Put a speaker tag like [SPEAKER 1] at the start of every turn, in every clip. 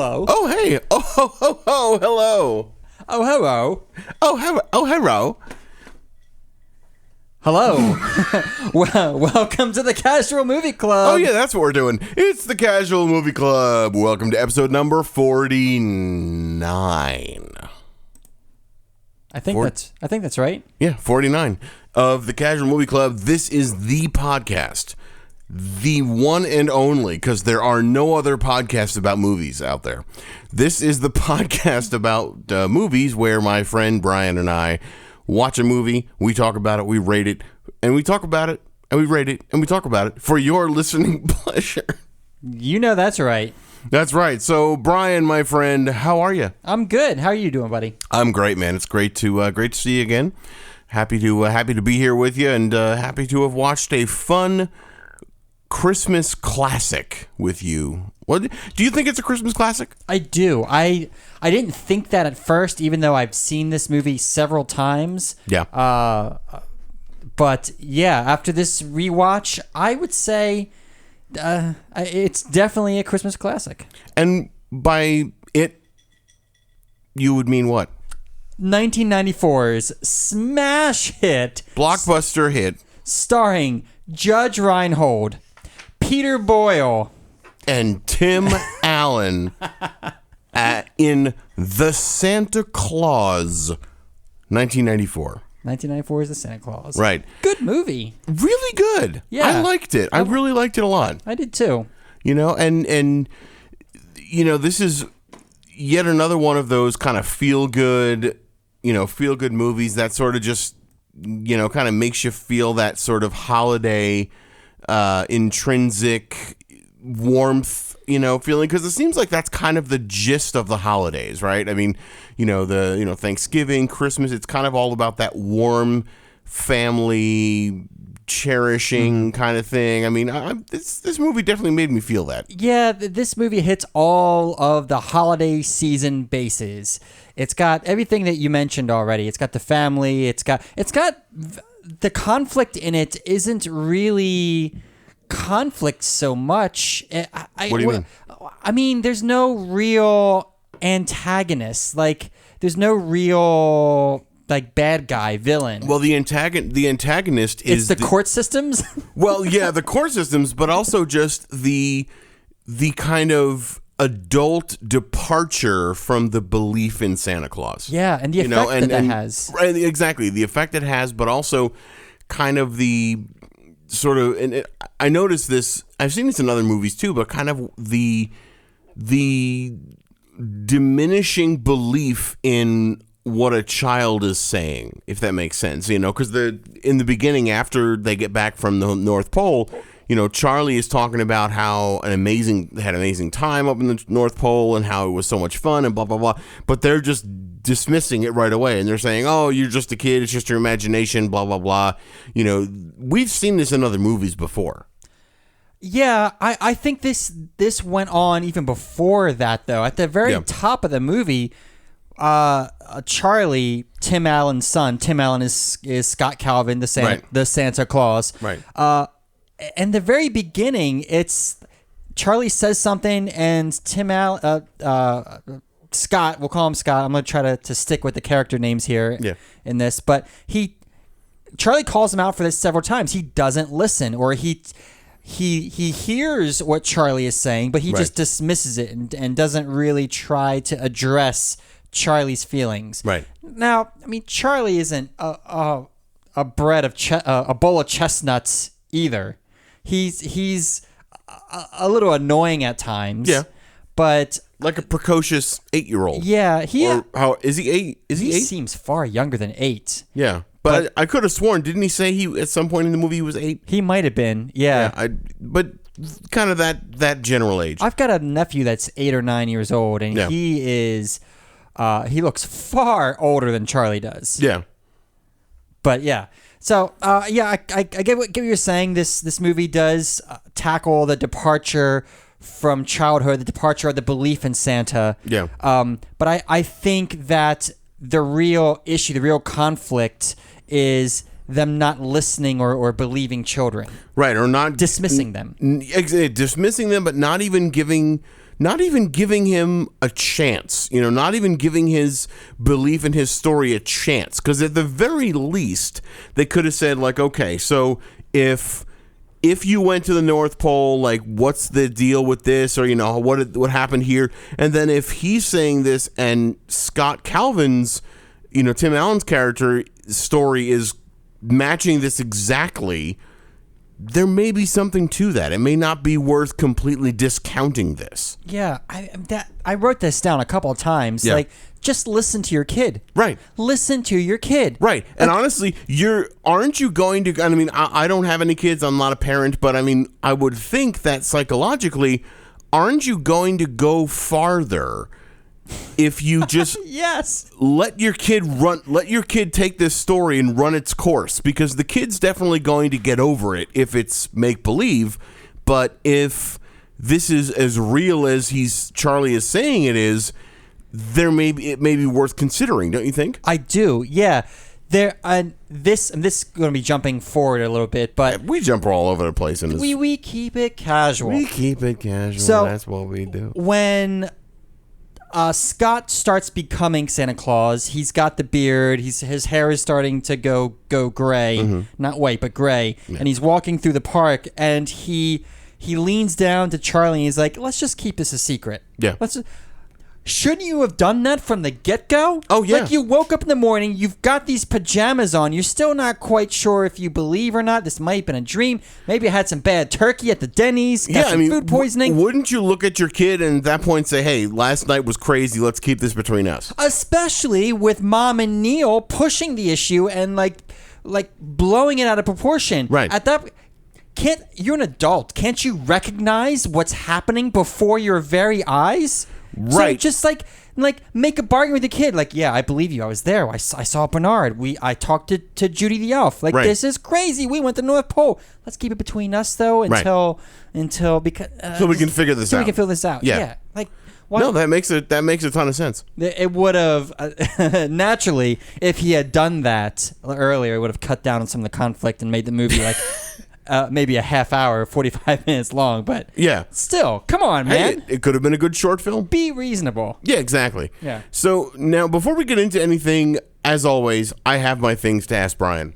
[SPEAKER 1] hello.
[SPEAKER 2] Oh, hey. Oh, hello.
[SPEAKER 1] Oh, hello.
[SPEAKER 2] Oh, hello.
[SPEAKER 1] Hello. Well, welcome to the Casual Movie Club.
[SPEAKER 2] Oh, yeah, that's what we're doing. It's the Casual Movie Club. Welcome to episode number 49.
[SPEAKER 1] I think that's right.
[SPEAKER 2] Yeah, 49 of the Casual Movie Club. This is the podcast. The one and only, because there are no other podcasts about movies out there. This is the podcast about movies where my friend Brian and I watch a movie, we talk about it, we rate it, and we talk about it, and we rate it, and we talk about it for your listening pleasure.
[SPEAKER 1] You know that's right.
[SPEAKER 2] That's right. So, Brian, my friend, how are you?
[SPEAKER 1] I'm good. How are you doing, buddy?
[SPEAKER 2] I'm great, man. It's great to see you again. Happy to be here with you, and happy to have watched a fun Christmas classic with you. What do you think it's a Christmas classic?
[SPEAKER 1] I do. I didn't think that at first, even though I've seen this movie several times.
[SPEAKER 2] Yeah.
[SPEAKER 1] But yeah, after this rewatch, I would say it's definitely a Christmas classic.
[SPEAKER 2] And by it, you would mean what?
[SPEAKER 1] 1994's smash hit,
[SPEAKER 2] blockbuster hit,
[SPEAKER 1] starring Judge Reinhold, Peter Boyle,
[SPEAKER 2] and Tim Allen in The Santa Claus, 1994.
[SPEAKER 1] 1994 is The Santa Claus.
[SPEAKER 2] Right.
[SPEAKER 1] Good movie.
[SPEAKER 2] Really good.
[SPEAKER 1] Yeah.
[SPEAKER 2] I liked it. I really liked it a lot.
[SPEAKER 1] I did too.
[SPEAKER 2] You know, and you know, this is yet another one of those kind of feel good movies that sort of just, you know, kind of makes you feel that sort of holiday intrinsic warmth, you know, feeling, because it seems like that's kind of the gist of the holidays, right? I mean, Thanksgiving, Christmas, it's kind of all about that warm family cherishing kind of thing. I mean, this movie definitely made me feel that. Yeah,
[SPEAKER 1] this movie hits all of the holiday season bases. It's got everything that you mentioned already. It's got the family. It's got the conflict in it isn't really conflict so much.
[SPEAKER 2] What do you mean?
[SPEAKER 1] I mean, there's no real antagonist. Like, there's no real bad guy villain.
[SPEAKER 2] Well, the antagonist is
[SPEAKER 1] the court systems.
[SPEAKER 2] Well, yeah, the court systems, but also just the kind of adult departure from the belief in Santa Claus.
[SPEAKER 1] Yeah, and the effect that has.
[SPEAKER 2] Right, exactly, the effect it has, but also kind of the sort of, and I noticed this, I've seen this in other movies too, but kind of the diminishing belief in what a child is saying, if that makes sense, you know, because in the beginning, after they get back from the North Pole, you know, Charlie is talking about how they had an amazing time up in the North Pole and how it was so much fun and blah, blah, blah. But they're just dismissing it right away. And they're saying, oh, you're just a kid. It's just your imagination, blah, blah, blah. You know, we've seen this in other movies before.
[SPEAKER 1] Yeah, I think this went on even before that, though. At the very top of the movie, Charlie, Tim Allen's son, Tim Allen is Scott Calvin, the Santa Claus.
[SPEAKER 2] Right.
[SPEAKER 1] In the very beginning, it's Charlie says something, and Tim Allen, Scott, we'll call him Scott. I'm going to try to stick with the character names here in this, but Charlie calls him out for this several times. He doesn't listen, or he hears what Charlie is saying, but he just dismisses it and doesn't really try to address Charlie's feelings.
[SPEAKER 2] Right.
[SPEAKER 1] Now, I mean, Charlie isn't a bowl of chestnuts either. He's a little annoying at times.
[SPEAKER 2] Yeah.
[SPEAKER 1] But
[SPEAKER 2] like a precocious 8-year-old.
[SPEAKER 1] Yeah,
[SPEAKER 2] how is he 8? Is he 8?
[SPEAKER 1] He seems far younger than 8.
[SPEAKER 2] Yeah. But I could have sworn, didn't he say he at some point in the movie he was 8?
[SPEAKER 1] He might have been. Yeah.
[SPEAKER 2] But kind of that general age.
[SPEAKER 1] I've got a nephew that's 8 or 9 years old, and he he looks far older than Charlie does.
[SPEAKER 2] Yeah.
[SPEAKER 1] But yeah. So, I get what you're saying. This movie does tackle the departure from childhood, the departure of the belief in Santa.
[SPEAKER 2] Yeah.
[SPEAKER 1] But I think that the real issue, the real conflict is them not listening or believing children.
[SPEAKER 2] Right, or not...
[SPEAKER 1] Dismissing them.
[SPEAKER 2] Dismissing them, but not even giving not even giving him a chance, not even giving his belief in his story a chance. Because at the very least, they could have said, like, okay, so if you went to the North Pole, like, what's the deal with this? Or, what happened here? And then if he's saying this and Scott Calvin's, Tim Allen's character story is matching this exactly, there may be something to that. It may not be worth completely discounting this.
[SPEAKER 1] Yeah, I wrote this down a couple of times. Yeah. Like, just listen to your kid.
[SPEAKER 2] Right.
[SPEAKER 1] Listen to your kid.
[SPEAKER 2] Right. And honestly, aren't you going to, I don't have any kids, I'm not a parent, but I would think that psychologically, aren't you going to go farther if you just
[SPEAKER 1] yes,
[SPEAKER 2] let your kid take this story and run its course? Because the kid's definitely going to get over it if it's make believe, but if this is as real as Charlie is saying it is, it may be worth considering, don't you think?
[SPEAKER 1] I do. Yeah. This is going to be jumping forward a little bit, but
[SPEAKER 2] we jump all over the place in this.
[SPEAKER 1] We keep it casual.
[SPEAKER 2] We keep it casual. So that's what we do.
[SPEAKER 1] When Scott starts becoming Santa Claus, he's got the beard. His hair is starting to go gray, not white but gray, and he's walking through the park, and he leans down to Charlie and he's like, "Let's just keep this a secret."
[SPEAKER 2] Yeah.
[SPEAKER 1] Shouldn't you have done that from the get-go?
[SPEAKER 2] Oh, yeah.
[SPEAKER 1] Like, you woke up in the morning, you've got these pajamas on, you're still not quite sure if you believe or not. This might have been a dream. Maybe I had some bad turkey at the Denny's, got some food poisoning.
[SPEAKER 2] Wouldn't you look at your kid and at that point say, hey, last night was crazy, let's keep this between us?
[SPEAKER 1] Especially with Mom and Neil pushing the issue and, like blowing it out of proportion.
[SPEAKER 2] Right.
[SPEAKER 1] At that... You're an adult. Can't you recognize what's happening before your very eyes?
[SPEAKER 2] Right.
[SPEAKER 1] So just like make a bargain with the kid. Like, yeah, I believe you. I was there. I saw Bernard. I talked to Judy the elf. Like, This is crazy. We went to the North Pole. Let's keep it between us though until because
[SPEAKER 2] so we can figure this out.
[SPEAKER 1] So we can figure this out. Yeah. Like.
[SPEAKER 2] No, that makes a ton of sense.
[SPEAKER 1] It would have naturally, if he had done that earlier, it would have cut down on some of the conflict and made the movie like maybe a half hour, 45 minutes long. But
[SPEAKER 2] yeah,
[SPEAKER 1] still, come on, man.
[SPEAKER 2] It could have been a good short film.
[SPEAKER 1] Be reasonable.
[SPEAKER 2] Yeah, exactly.
[SPEAKER 1] Yeah.
[SPEAKER 2] So now, before we get into anything, as always, I have my things to ask Brian.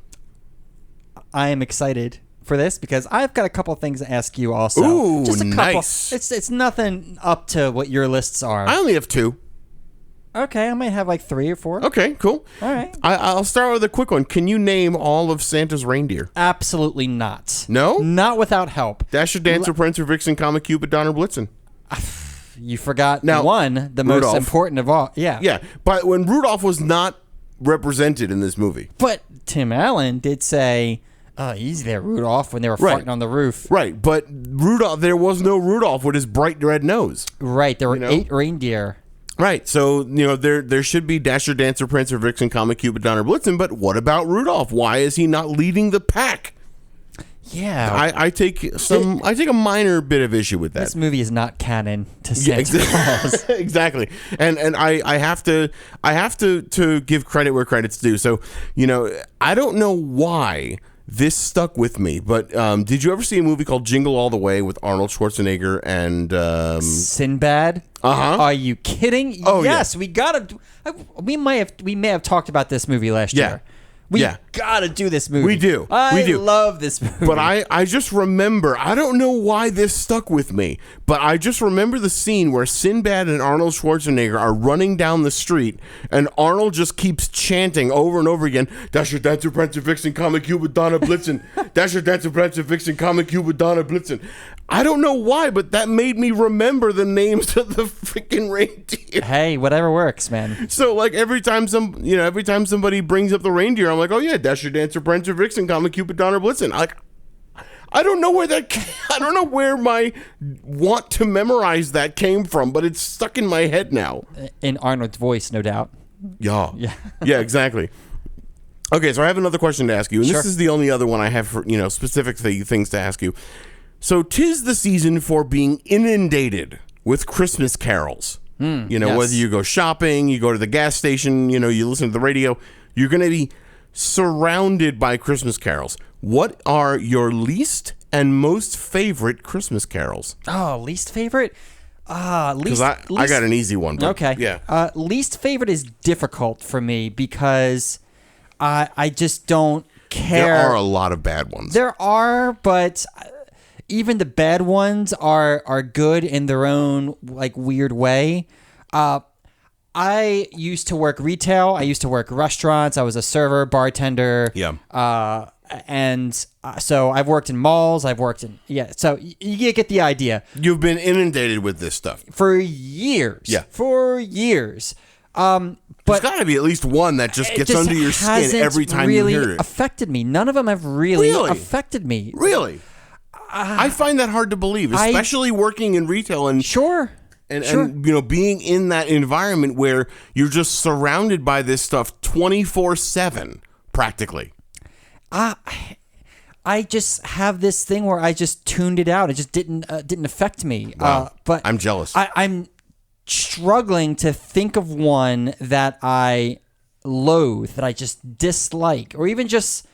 [SPEAKER 1] I am excited for this because I've got a couple things to ask you also.
[SPEAKER 2] Ooh,
[SPEAKER 1] just a couple.
[SPEAKER 2] Nice.
[SPEAKER 1] It's nothing up to what your lists are.
[SPEAKER 2] I only have 2.
[SPEAKER 1] Okay, I might have like 3 or 4.
[SPEAKER 2] Okay, cool.
[SPEAKER 1] All right.
[SPEAKER 2] I'll start with a quick one. Can you name all of Santa's reindeer?
[SPEAKER 1] Absolutely not.
[SPEAKER 2] No?
[SPEAKER 1] Not without help.
[SPEAKER 2] Dasher, Dancer, Prancer, Vixen, Comet, Cupid, Donner, Blitzen.
[SPEAKER 1] You forgot
[SPEAKER 2] now,
[SPEAKER 1] one, the
[SPEAKER 2] Rudolph.
[SPEAKER 1] most important of all. Yeah.
[SPEAKER 2] Yeah, but when Rudolph was not represented in this movie.
[SPEAKER 1] But Tim Allen did say, he's there, Rudolph, when they were fighting on the roof.
[SPEAKER 2] Right, but Rudolph, there was no Rudolph with his bright red nose.
[SPEAKER 1] Right, there were 8 reindeer.
[SPEAKER 2] Right, so there should be Dasher, Dancer, Prancer, Vixen, Comet, Cupid, Donner, Blitzen, but what about Rudolph? Why is he not leading the pack?
[SPEAKER 1] Yeah,
[SPEAKER 2] I take a minor bit of issue with that.
[SPEAKER 1] This movie is not canon to Santa Claus.
[SPEAKER 2] Exactly, and I have to give credit where credit's due. So I don't know why this stuck with me, but did you ever see a movie called Jingle All the Way with Arnold Schwarzenegger and
[SPEAKER 1] Sinbad? Are you kidding?
[SPEAKER 2] Oh,
[SPEAKER 1] yes, we gotta. We may have talked about this movie last year. We gotta do this movie.
[SPEAKER 2] We do.
[SPEAKER 1] I love this movie.
[SPEAKER 2] But I just remember, I don't know why this stuck with me, but I just remember the scene where Sinbad and Arnold Schwarzenegger are running down the street, and Arnold just keeps chanting over and over again, Dasher, Dancer, Prancer, Vixen, Comet, Cupid, Donner, Blitzen. Dasher, Dancer, Prancer, Vixen, Comet, Cupid, Donner, Blitzen. I don't know why, but that made me remember the names of the freaking reindeer.
[SPEAKER 1] Hey, whatever works, man.
[SPEAKER 2] So like every time somebody brings up the reindeer, I'm like, oh yeah, Dasher, Dancer, Prancer, Vixen, Comet, Cupid, Donner, Blitzen. I don't know I don't know where my want to memorize that came from, but it's stuck in my head now.
[SPEAKER 1] In Arnold's voice, no doubt.
[SPEAKER 2] Yeah, exactly. Okay, so I have another question to ask you, and This is the only other one I have for specific things to ask you. So 'tis the season for being inundated with Christmas carols. Whether you go shopping, you go to the gas station, you listen to the radio, you're going to be surrounded by Christmas carols. What are your least and most favorite Christmas carols?
[SPEAKER 1] Oh, least favorite?
[SPEAKER 2] Because I got an easy one. But
[SPEAKER 1] okay.
[SPEAKER 2] Yeah.
[SPEAKER 1] Least favorite is difficult for me because I just don't care.
[SPEAKER 2] There are a lot of bad ones.
[SPEAKER 1] There are, but even the bad ones are good in their own like weird way. I used to work retail. I used to work restaurants. I was a server, bartender.
[SPEAKER 2] Yeah.
[SPEAKER 1] So I've worked in malls. I've worked in So you get the idea.
[SPEAKER 2] You've been inundated with this stuff
[SPEAKER 1] for years.
[SPEAKER 2] Yeah.
[SPEAKER 1] For years.
[SPEAKER 2] But there's got to be at least one that just gets under your skin every time
[SPEAKER 1] really
[SPEAKER 2] you hear it.
[SPEAKER 1] Affected me. None of them have really affected me.
[SPEAKER 2] Really? I find that hard to believe, especially working in retail and
[SPEAKER 1] sure.
[SPEAKER 2] And being in that environment where you're just surrounded by this stuff 24/7 practically.
[SPEAKER 1] I just have this thing where I just tuned it out. It just didn't affect me.
[SPEAKER 2] Wow.
[SPEAKER 1] But
[SPEAKER 2] I'm jealous.
[SPEAKER 1] I'm struggling to think of one that I loathe, that I just dislike, or even just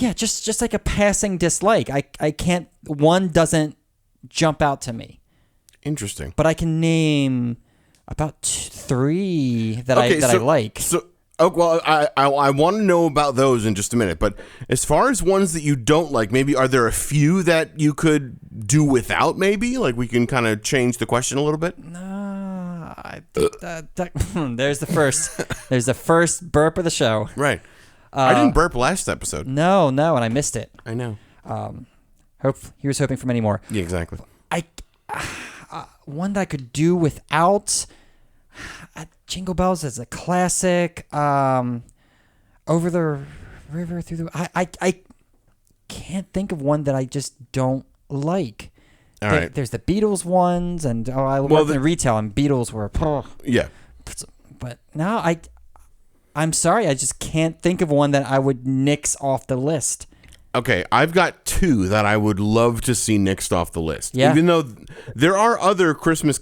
[SPEAKER 1] like a passing dislike. I can't. One doesn't jump out to me.
[SPEAKER 2] Interesting.
[SPEAKER 1] But I can name about 3 that I like.
[SPEAKER 2] So, I want to know about those in just a minute. But as far as ones that you don't like, maybe are there a few that you could do without? Maybe like we can kind of change the question a little bit.
[SPEAKER 1] No, I think there's the first. There's the first burp of the show.
[SPEAKER 2] Right. I didn't burp last episode.
[SPEAKER 1] No, and I missed it.
[SPEAKER 2] I know.
[SPEAKER 1] He was hoping for many more.
[SPEAKER 2] Yeah, exactly.
[SPEAKER 1] One that I could do without. Jingle Bells is a classic. Over the river through the. I can't think of one that I just don't like.
[SPEAKER 2] All right.
[SPEAKER 1] There's the Beatles ones, and I worked in retail, and Beatles were.
[SPEAKER 2] Yeah.
[SPEAKER 1] But now I'm sorry, I just can't think of one that I would nix off the list.
[SPEAKER 2] Okay, I've got 2 that I would love to see nixed off the list.
[SPEAKER 1] Yeah.
[SPEAKER 2] Even though there are other Christmas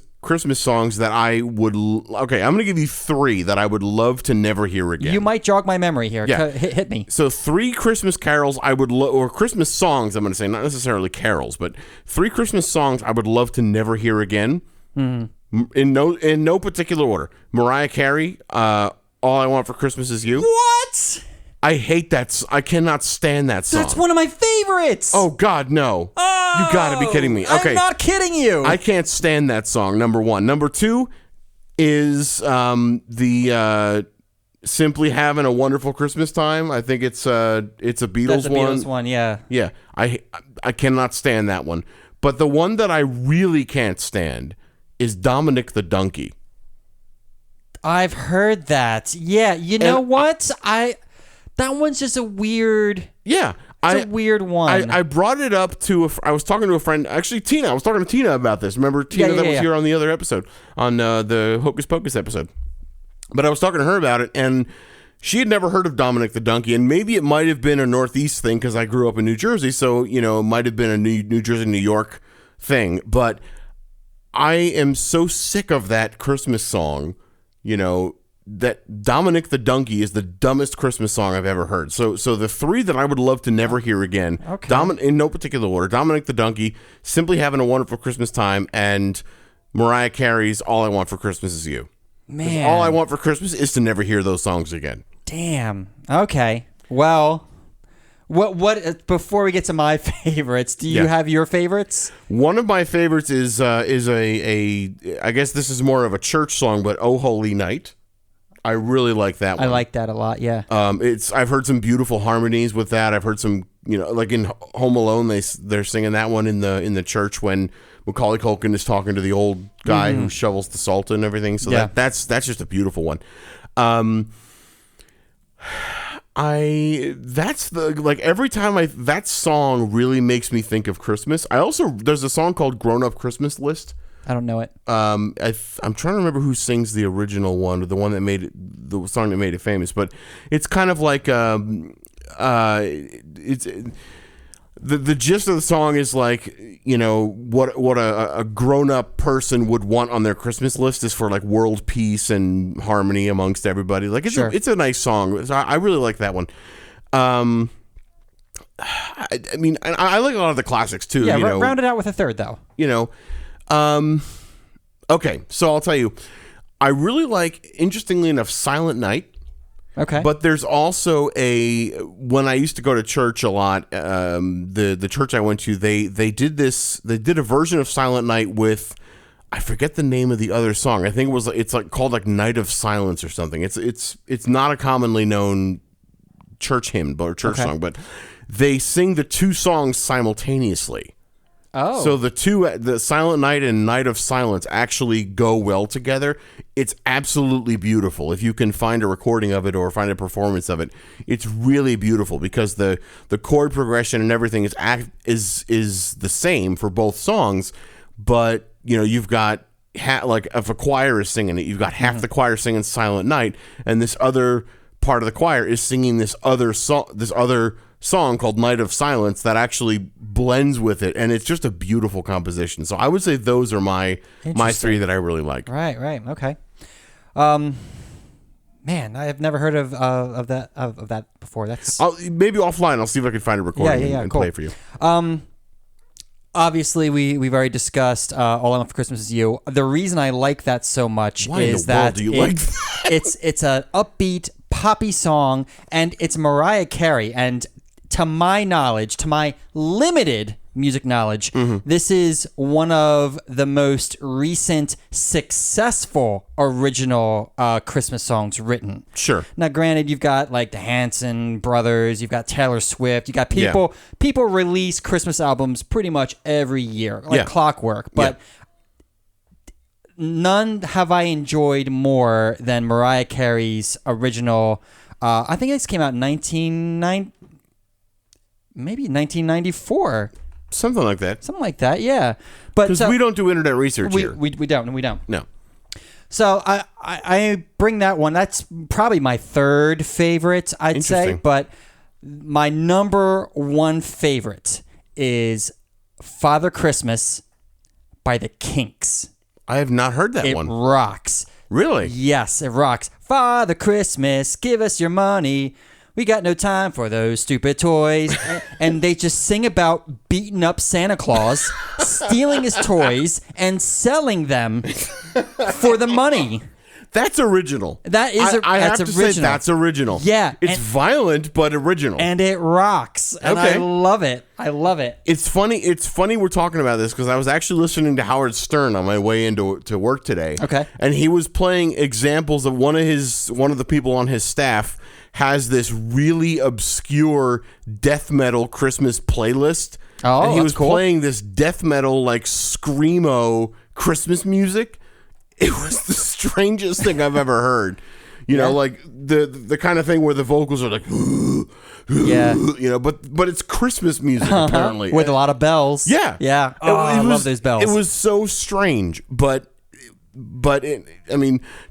[SPEAKER 2] songs that I would... Okay, I'm going to give you 3 that I would love to never hear again.
[SPEAKER 1] You might jog my memory here.
[SPEAKER 2] Yeah.
[SPEAKER 1] Hit me.
[SPEAKER 2] So 3 Christmas carols I would... or Christmas songs, I'm going to say, not necessarily carols, but 3 Christmas songs I would love to never hear again. Mm-hmm. In no particular order. Mariah Carey, All I Want for Christmas Is You.
[SPEAKER 1] What?
[SPEAKER 2] I hate that. I cannot stand that song.
[SPEAKER 1] That's one of my favorites.
[SPEAKER 2] Oh, God, no. Oh, you got to be kidding me. Okay.
[SPEAKER 1] I'm not kidding you.
[SPEAKER 2] I can't stand that song, number 1. Number 2 is the Simply Having a Wonderful Christmas Time. I think it's a Beatles
[SPEAKER 1] That's a
[SPEAKER 2] one.
[SPEAKER 1] Beatles one, yeah.
[SPEAKER 2] Yeah. I cannot stand that one. But the one that I really can't stand is Dominic the Donkey.
[SPEAKER 1] I've heard that. Yeah, you know what? That one's just a weird...
[SPEAKER 2] Yeah.
[SPEAKER 1] It's a weird one.
[SPEAKER 2] I brought it up to... I was talking to a friend... Actually, Tina. I was talking to Tina about this. Remember Tina that was here on the other episode? On the Hocus Pocus episode. But I was talking to her about it, and she had never heard of Dominic the Donkey, and maybe it might have been a Northeast thing because I grew up in New Jersey, so, it might have been a New Jersey, New York thing. But I am so sick of that Christmas song, that Dominic the Donkey is the dumbest Christmas song I've ever heard. So the 3 that I would love to never hear again, in no particular order, Dominic the Donkey, Simply Having a Wonderful Christmas Time, and Mariah Carey's All I Want for Christmas Is You.
[SPEAKER 1] Man.
[SPEAKER 2] All I want for Christmas is to never hear those songs again.
[SPEAKER 1] Damn. Okay. Well, what before we get to my favorites, do you have your favorites?
[SPEAKER 2] One of my favorites is I guess this is more of a church song, but Oh Holy Night. I really like that one.
[SPEAKER 1] I like that a lot, yeah.
[SPEAKER 2] I've heard some beautiful harmonies with that. I've heard some, like in Home Alone, they're singing that one in the church when Macaulay Culkin is talking to the old guy who shovels the salt and everything. So that's just a beautiful one. Every time that song really makes me think of Christmas. There's a song called Grown Up Christmas List.
[SPEAKER 1] I don't know it.
[SPEAKER 2] I'm trying to remember who sings the original one, or the one that made it, the song that made it famous. But it's kind of like it's the gist of the song is like, what a grown up person would want on their Christmas list is for like world peace and harmony amongst everybody. Like it's a nice song. So I really like that one. I mean, I like a lot of the classics too.
[SPEAKER 1] Yeah, round it out with a third though.
[SPEAKER 2] Okay, so I'll tell you, I really like, interestingly enough, Silent Night.
[SPEAKER 1] Okay.
[SPEAKER 2] But there's also when I used to go to church a lot, the church I went to, they did a version of Silent Night with, I forget the name of the other song. I think it's called like Night of Silence or something. It's not a commonly known church hymn or church song, but they sing the two songs simultaneously.
[SPEAKER 1] Oh.
[SPEAKER 2] So the Silent Night and Night of Silence actually go well together. It's absolutely beautiful. If you can find a recording of it or find a performance of it, it's really beautiful because the chord progression and everything is the same for both songs, but you've got like if a choir is singing it, you've got half the choir singing Silent Night, and this other part of the choir is singing this other song called Night of Silence that actually blends with it, and it's just a beautiful composition. So I would say those are my three that I really like.
[SPEAKER 1] Right. Okay. Man, I have never heard of that before. That's
[SPEAKER 2] maybe offline. I'll see if I can find a recording and
[SPEAKER 1] cool.
[SPEAKER 2] play it for you.
[SPEAKER 1] Obviously, we've already discussed All I Want for Christmas Is You. The reason I like that so much is that it's an upbeat, poppy song, and it's Mariah Carey. And to my knowledge, to my limited music knowledge, this is one of the most recent successful original Christmas songs written.
[SPEAKER 2] Sure.
[SPEAKER 1] Now, granted, you've got like the Hanson brothers, you've got Taylor Swift, you got people release Christmas albums pretty much every year, like clockwork. But none have I enjoyed more than Mariah Carey's original. I think this came out in 1994.
[SPEAKER 2] Something like that,
[SPEAKER 1] yeah. But
[SPEAKER 2] because we don't do internet research here.
[SPEAKER 1] We don't.
[SPEAKER 2] No.
[SPEAKER 1] So I bring that one. That's probably my third favorite, I'd say. But my number one favorite is Father Christmas by the Kinks.
[SPEAKER 2] I have not heard that one.
[SPEAKER 1] It rocks.
[SPEAKER 2] Really?
[SPEAKER 1] Yes, it rocks. Father Christmas, give us your money. We got no time for those stupid toys. And they just sing about beating up Santa Claus, stealing his toys, and selling them for the money.
[SPEAKER 2] That's original.
[SPEAKER 1] That is
[SPEAKER 2] I have to
[SPEAKER 1] original.
[SPEAKER 2] say that's original.
[SPEAKER 1] Yeah.
[SPEAKER 2] It's violent, but original.
[SPEAKER 1] And it rocks. And I love it.
[SPEAKER 2] It's funny we're talking about this because I was actually listening to Howard Stern on my way into work today.
[SPEAKER 1] Okay.
[SPEAKER 2] And he was playing examples of one of the people on his staff has this really obscure death metal Christmas playlist.
[SPEAKER 1] Oh,
[SPEAKER 2] and he was
[SPEAKER 1] cool.
[SPEAKER 2] playing this death metal like screamo Christmas music. It was the strangest thing I've ever heard. You know, like the kind of thing where the vocals are like, but it's Christmas music apparently
[SPEAKER 1] with a lot of bells.
[SPEAKER 2] Yeah.
[SPEAKER 1] Oh, I love those bells.
[SPEAKER 2] It was so strange, but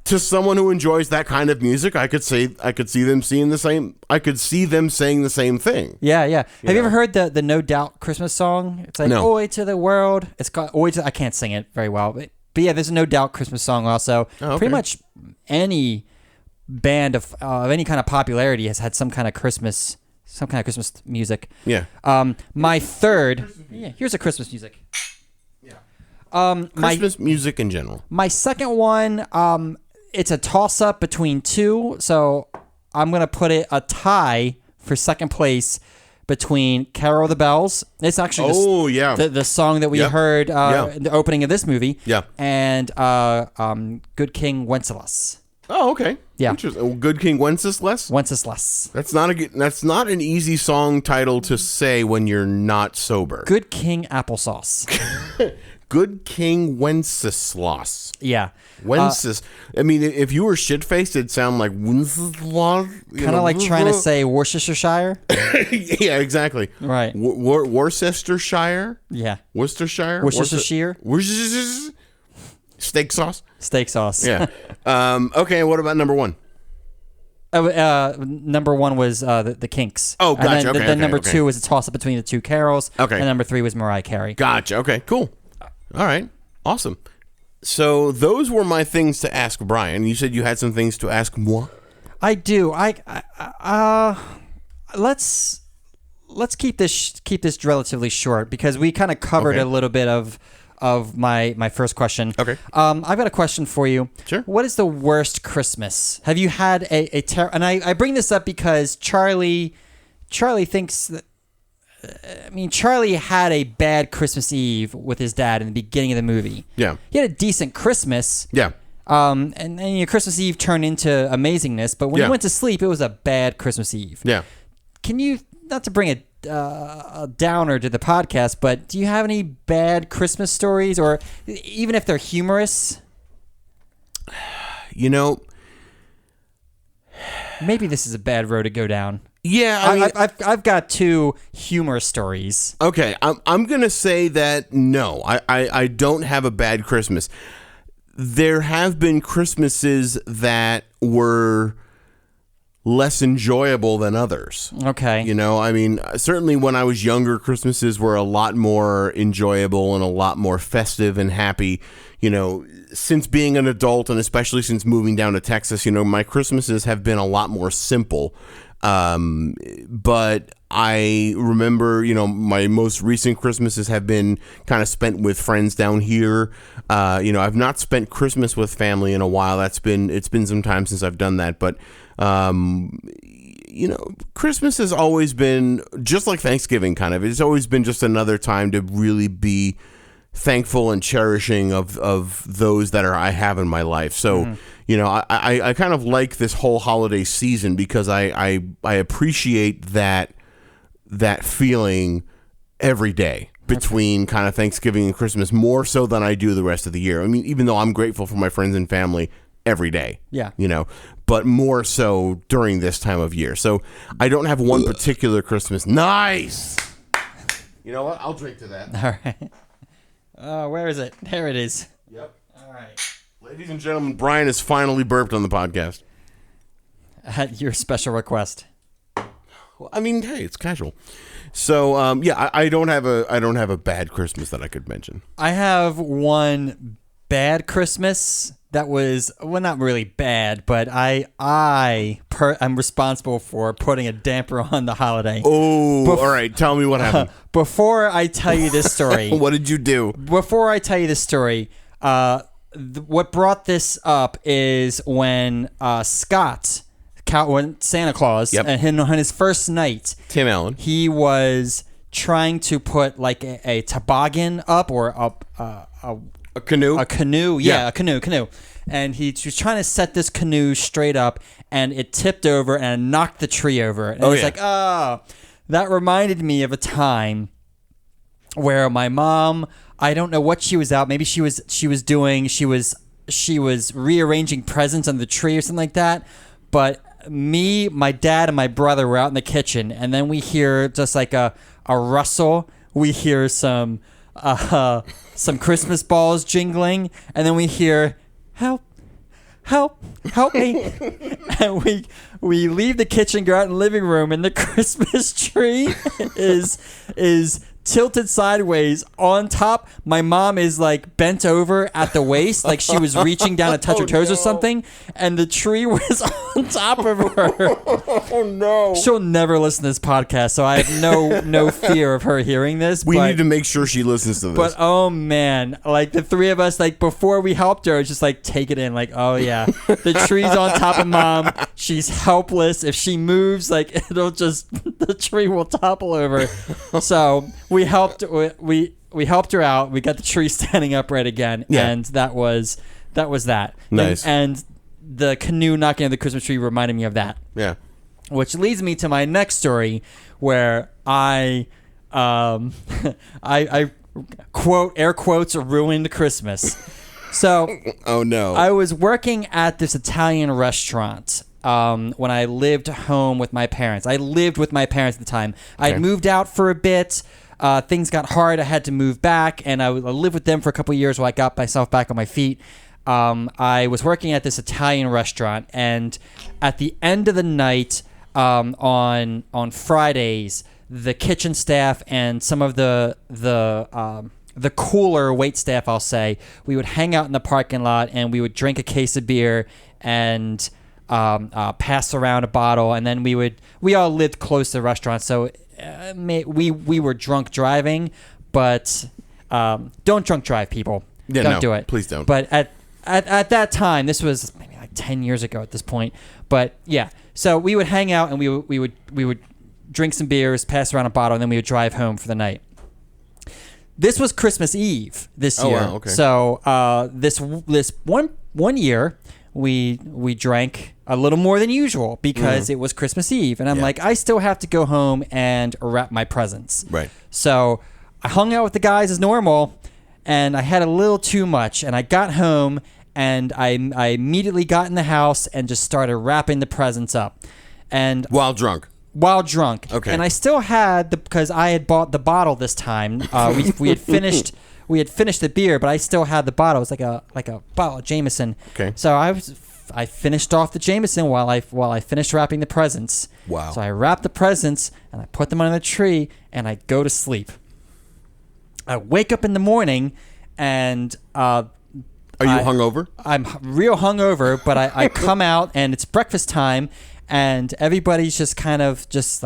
[SPEAKER 2] to someone who enjoys that kind of music, I could see them saying the same thing.
[SPEAKER 1] Yeah. Have you ever heard the No Doubt Christmas song? It's like Oi to the World. It's called Oi to. I can't sing it very well, but yeah, there's a No Doubt Christmas song also. Oh, okay. Pretty much any band of any kind of popularity has had some kind of Christmas music.
[SPEAKER 2] Yeah.
[SPEAKER 1] My third. Yeah, here's a Christmas music.
[SPEAKER 2] Christmas music in general.
[SPEAKER 1] My second one, it's a toss-up between two, so I'm going to put it a tie for second place between Carol of the Bells. It's actually the song that we heard in the opening of this movie.
[SPEAKER 2] Yeah.
[SPEAKER 1] And Good King Wenceslas.
[SPEAKER 2] Oh, okay.
[SPEAKER 1] Yeah.
[SPEAKER 2] Interesting. Good King Wenceslas?
[SPEAKER 1] Wenceslas.
[SPEAKER 2] That's not an easy song title to say when you're not sober.
[SPEAKER 1] Good King Applesauce.
[SPEAKER 2] Good King Wenceslas.
[SPEAKER 1] Yeah.
[SPEAKER 2] If you were shit-faced, it'd sound like Wenceslas.
[SPEAKER 1] Kind of like trying to say Worcestershire.
[SPEAKER 2] Yeah, exactly.
[SPEAKER 1] Right.
[SPEAKER 2] Worcestershire?
[SPEAKER 1] Yeah.
[SPEAKER 2] Worcestershire?
[SPEAKER 1] Worcestershire?
[SPEAKER 2] Steak sauce?
[SPEAKER 1] Steak sauce.
[SPEAKER 2] Yeah. Okay, what about number one?
[SPEAKER 1] Number one was the Kinks.
[SPEAKER 2] Oh, gotcha.
[SPEAKER 1] And then number two was a toss-up between the two Carols.
[SPEAKER 2] Okay.
[SPEAKER 1] And number three was Mariah Carey.
[SPEAKER 2] Gotcha. Okay, cool. All right. Awesome. So those were my things to ask Brian. You said you had some things to ask moi?
[SPEAKER 1] I do. Let's keep this relatively short because we kind of covered a little bit of of my first question.
[SPEAKER 2] Okay.
[SPEAKER 1] I've got a question for you.
[SPEAKER 2] Sure.
[SPEAKER 1] What is the worst Christmas? Have you had and I bring this up because Charlie thinks that. I mean, Charlie had a bad Christmas Eve with his dad in the beginning of the movie.
[SPEAKER 2] Yeah.
[SPEAKER 1] He had a decent Christmas.
[SPEAKER 2] Yeah.
[SPEAKER 1] And your Christmas Eve turned into amazingness, but when he went to sleep, it was a bad Christmas Eve.
[SPEAKER 2] Yeah.
[SPEAKER 1] Can you, not to bring a downer to the podcast, but do you have any bad Christmas stories, or even if they're humorous?
[SPEAKER 2] You know,
[SPEAKER 1] maybe this is a bad road to go down.
[SPEAKER 2] Yeah,
[SPEAKER 1] I mean, I've got two humorous stories.
[SPEAKER 2] Okay, I'm gonna say that no, I don't have a bad Christmas. There have been Christmases that were less enjoyable than others.
[SPEAKER 1] Okay.
[SPEAKER 2] You know, I mean, certainly when I was younger, Christmases were a lot more enjoyable and a lot more festive and happy. You know, since being an adult and especially since moving down to Texas, you know, my Christmases have been a lot more simple. But I remember, you know, my most recent Christmases have been kind of spent with friends down here. You know, I've not spent Christmas with family in a while. It's been some time since I've done that. But, you know, Christmas has always been just like Thanksgiving, kind of. It's always been just another time to really be thankful and cherishing of those that I have in my life. So, you know, I kind of like this whole holiday season because I appreciate that feeling every day between kind of Thanksgiving and Christmas more so than I do the rest of the year. I mean, even though I'm grateful for my friends and family every day.
[SPEAKER 1] Yeah.
[SPEAKER 2] You know, but more so during this time of year. So I don't have one particular Christmas. Nice. You know what? I'll drink to that.
[SPEAKER 1] All right. Where is it? There it is.
[SPEAKER 2] Yep.
[SPEAKER 1] All right.
[SPEAKER 2] Ladies and gentlemen, Brian has finally burped on the podcast.
[SPEAKER 1] At your special request.
[SPEAKER 2] Well, I mean, hey, it's casual. So, yeah, I don't have a bad Christmas that I could mention.
[SPEAKER 1] I have one bad Christmas that was, well, not really bad, but I'm responsible for putting a damper on the holiday.
[SPEAKER 2] Oh, all right. Tell me what happened.
[SPEAKER 1] Before I tell you this story.
[SPEAKER 2] What did you do?
[SPEAKER 1] Before I tell you this story, what brought this up is when Scott, when Santa Claus, and on his first night,
[SPEAKER 2] Tim Allen,
[SPEAKER 1] he was trying to put like a toboggan up or
[SPEAKER 2] a canoe.
[SPEAKER 1] A canoe, a canoe. And he was trying to set this canoe straight up, and it tipped over and knocked the tree over. And he's like, that reminded me of a time where my mom, I don't know what she was out. Maybe she was rearranging presents on the tree or something like that. But me, my dad, and my brother were out in the kitchen, and then we hear just like a rustle. We hear some Christmas balls jingling, and then we hear help me. And we leave the kitchen, go out in the living room, and the Christmas tree is tilted sideways on top. My mom is like bent over at the waist, like she was reaching down to touch her toes or something, and the tree was on top of her.
[SPEAKER 2] Oh no.
[SPEAKER 1] She'll never listen to this podcast, so I have no fear of her hearing this.
[SPEAKER 2] We need to make sure she listens to this.
[SPEAKER 1] But oh man, like the three of us, like before we helped her, it's just like take it in, like, oh yeah, the tree's on top of mom. She's helpless. If she moves, like the tree will topple over. So we helped her out. We got the tree standing upright again, and that was that.
[SPEAKER 2] Nice.
[SPEAKER 1] And the canoe knocking on the Christmas tree reminded me of that.
[SPEAKER 2] Yeah.
[SPEAKER 1] Which leads me to my next story, where I quote, air quotes, ruined Christmas. So,
[SPEAKER 2] oh no,
[SPEAKER 1] I was working at this Italian restaurant when I lived home with my parents. I lived with my parents at the time.
[SPEAKER 2] Okay.
[SPEAKER 1] I'd moved out for a bit. Things got hard. I had to move back, and I lived with them for a couple of years while I got myself back on my feet. I was working at this Italian restaurant, and at the end of the night, on Fridays, the kitchen staff and some of the cooler wait staff, I'll say, we would hang out in the parking lot, and we would drink a case of beer and pass around a bottle, and then we all lived close to the restaurant, so we were drunk driving, but Don't drunk drive, people.
[SPEAKER 2] Yeah,
[SPEAKER 1] don't do it.
[SPEAKER 2] Please don't.
[SPEAKER 1] But at that time, this was maybe like 10 years ago at this point. But yeah, so we would hang out and we would drink some beers, pass around a bottle, and then we would drive home for the night. This was Christmas Eve this year.
[SPEAKER 2] Wow, okay.
[SPEAKER 1] So this one year we drank a little more than usual because it was Christmas Eve, and I'm like, I still have to go home and wrap my presents.
[SPEAKER 2] Right.
[SPEAKER 1] So I hung out with the guys as normal, and I had a little too much, and I got home and I immediately got in the house and just started wrapping the presents up, and
[SPEAKER 2] while drunk.
[SPEAKER 1] Okay. And I still had because I had bought the bottle this time. We had finished the beer, but I still had the bottle. It was like a bottle of Jameson.
[SPEAKER 2] Okay.
[SPEAKER 1] So I finished off the Jameson while I finished wrapping the presents.
[SPEAKER 2] Wow.
[SPEAKER 1] So I wrapped the presents and I put them under the tree and I go to sleep. I wake up in the morning and
[SPEAKER 2] are you hungover?
[SPEAKER 1] I'm real hungover, but I come out and it's breakfast time. And everybody's just just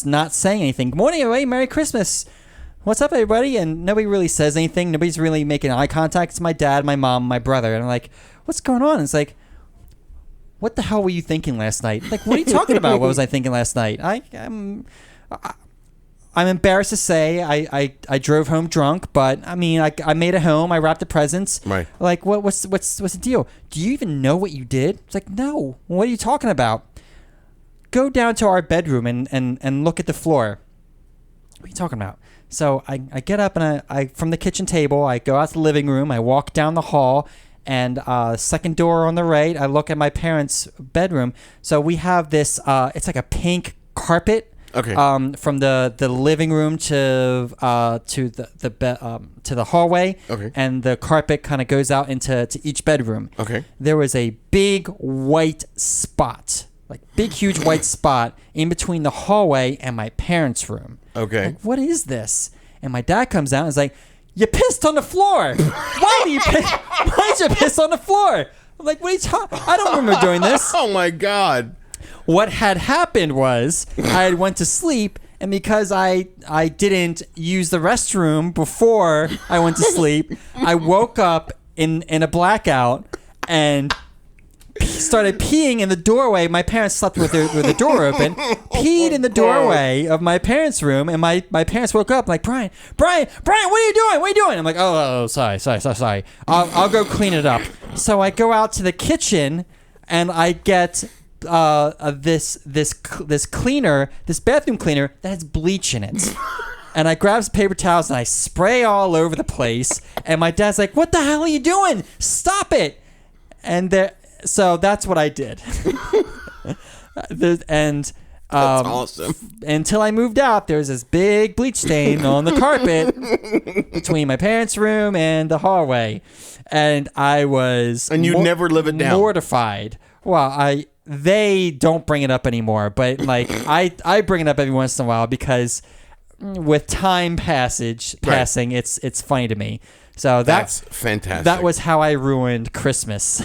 [SPEAKER 1] not saying anything. Good morning, everybody. Merry Christmas. What's up, everybody? And nobody really says anything. Nobody's really making eye contact. It's my dad, my mom, my brother. And I'm like, what's going on? It's like, what the hell were you thinking last night? Like, what are you talking about? What was I thinking last night? I'm embarrassed to say I drove home drunk, but I mean I made it home. I wrapped the presents.
[SPEAKER 2] Right.
[SPEAKER 1] Like what's the deal? Do you even know what you did? It's like, no. What are you talking about? Go down to our bedroom and look at the floor. What are you talking about? So I get up and I from the kitchen table I go out to the living room. I walk down the hall and second door on the right. I look at my parents' bedroom. So we have this. It's like a pink carpet.
[SPEAKER 2] Okay.
[SPEAKER 1] From the living room to the hallway.
[SPEAKER 2] Okay.
[SPEAKER 1] And the carpet kind of goes out into each bedroom.
[SPEAKER 2] Okay.
[SPEAKER 1] There was a big white spot, like big huge white spot in between the hallway and my parents' room.
[SPEAKER 2] Okay.
[SPEAKER 1] Like, what is this? And my dad comes out and is like, "You pissed on the floor. Why did you piss on the floor?" I'm like, "What are you talking? I don't remember doing this."
[SPEAKER 2] Oh my God.
[SPEAKER 1] What had happened was I had went to sleep, and because I didn't use the restroom before I went to sleep, I woke up in a blackout and started peeing in the doorway. My parents slept with the door open, peed in the doorway of my parents' room, and my parents woke up like, Brian, what are you doing? What are you doing? I'm like, oh, sorry. I'll go clean it up. So I go out to the kitchen and I get this cleaner, this bathroom cleaner that has bleach in it. And I grab some paper towels and I spray all over the place. And my dad's like, "What the hell are you doing? Stop it!" And so that's what I did. That's
[SPEAKER 2] awesome.
[SPEAKER 1] Until I moved out, there was this big bleach stain on the carpet between my parents' room and the hallway, and I was
[SPEAKER 2] never live it down.
[SPEAKER 1] Mortified. Well, they don't bring it up anymore, but like I bring it up every once in a while because with time passing, it's funny to me. So
[SPEAKER 2] that's fantastic.
[SPEAKER 1] That was how I ruined Christmas.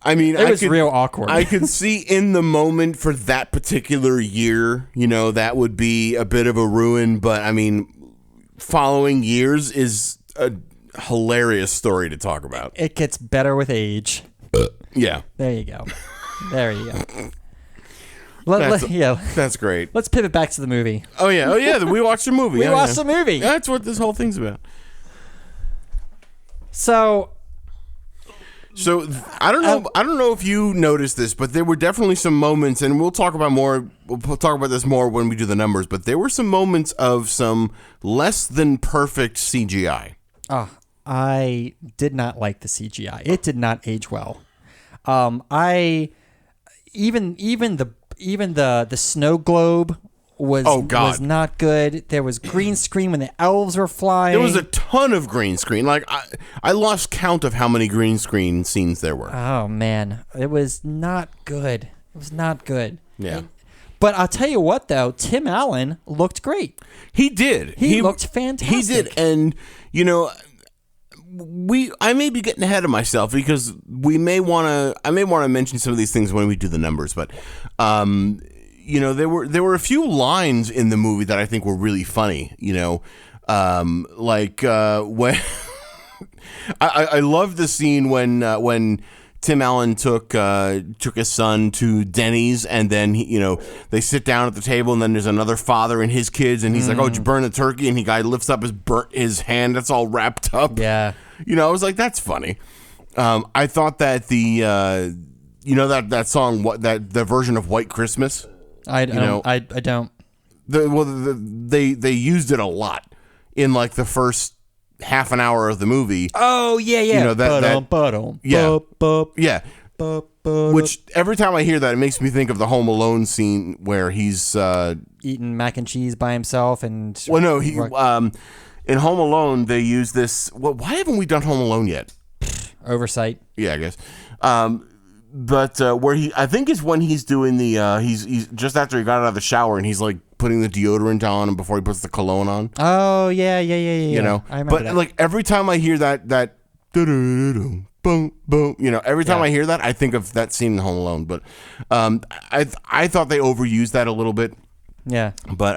[SPEAKER 2] I mean,
[SPEAKER 1] it was real awkward.
[SPEAKER 2] I could see in the moment for that particular year, that would be a bit of a ruin. But I mean, following years is a hilarious story to talk about.
[SPEAKER 1] It gets better with age.
[SPEAKER 2] Yeah.
[SPEAKER 1] There you go.
[SPEAKER 2] That's great.
[SPEAKER 1] Let's pivot back to the movie.
[SPEAKER 2] Oh yeah. We watched the movie.
[SPEAKER 1] We watched the movie.
[SPEAKER 2] That's what this whole thing's about.
[SPEAKER 1] So
[SPEAKER 2] I don't know if you noticed this, but there were definitely some moments, and we'll talk about this more when we do the numbers, but there were some moments of some less than perfect CGI.
[SPEAKER 1] I did not like the CGI. It did not age well. Even the snow globe was not good. There was green screen when the elves were flying.
[SPEAKER 2] There was a ton of green screen. Like I lost count of how many green screen scenes there were.
[SPEAKER 1] Oh man, it was not good. It was not good.
[SPEAKER 2] Yeah.
[SPEAKER 1] But I'll tell you what, though, Tim Allen looked great.
[SPEAKER 2] He did.
[SPEAKER 1] He looked fantastic.
[SPEAKER 2] He did, and I may be getting ahead of myself because I may want to mention some of these things when we do the numbers, but there were a few lines in the movie that I think were really funny. When I love the scene when Tim Allen took his son to Denny's, and then they sit down at the table, and then there's another father and his kids, and he's like, "Oh, did you burn the turkey?" And the guy lifts up his hand that's all wrapped up.
[SPEAKER 1] Yeah,
[SPEAKER 2] I was like, that's funny. I thought that that song, the version of White Christmas.
[SPEAKER 1] I don't.
[SPEAKER 2] They used it a lot in like the first half an hour of the movie.
[SPEAKER 1] Oh yeah.
[SPEAKER 2] Yeah. Which every time I hear that, it makes me think of the Home Alone scene where he's
[SPEAKER 1] eating mac and cheese by himself and.
[SPEAKER 2] Well, no, in Home Alone they use this. Well, why haven't we done Home Alone yet?
[SPEAKER 1] Oversight.
[SPEAKER 2] Yeah, I guess. But where I think is when he's doing the he's just after he got out of the shower and he's like putting the deodorant on and before he puts the cologne on.
[SPEAKER 1] Oh yeah.
[SPEAKER 2] I remember that. Like every time I hear that boom boom, every time I hear that, I think of that scene in Home Alone. But I thought they overused that a little bit.
[SPEAKER 1] Yeah.
[SPEAKER 2] But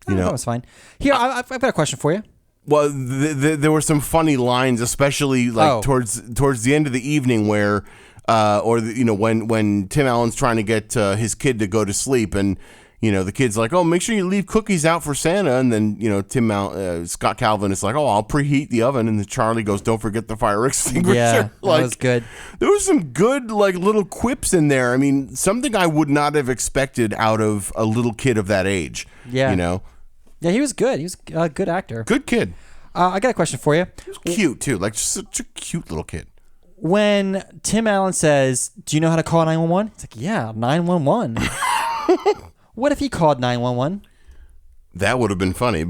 [SPEAKER 1] that was fine. Here, I've got a question for you.
[SPEAKER 2] Well, there were some funny lines, especially like towards the end of the evening where. When Tim Allen's trying to get his kid to go to sleep, and the kid's like, "Oh, make sure you leave cookies out for Santa," and then Scott Calvin is like, "Oh, I'll preheat the oven," and then Charlie goes, "Don't forget the fire extinguisher."
[SPEAKER 1] Yeah, that was good.
[SPEAKER 2] There was some good like little quips in there. I mean, something I would not have expected out of a little kid of that age.
[SPEAKER 1] Yeah, Yeah, he was good. He was a good actor.
[SPEAKER 2] Good kid.
[SPEAKER 1] I got a question for you.
[SPEAKER 2] He was cute too, like just such a cute little kid.
[SPEAKER 1] When Tim Allen says, "Do you know how to call 911?" It's like, "Yeah, 911." What if he called 911?
[SPEAKER 2] That would have been funny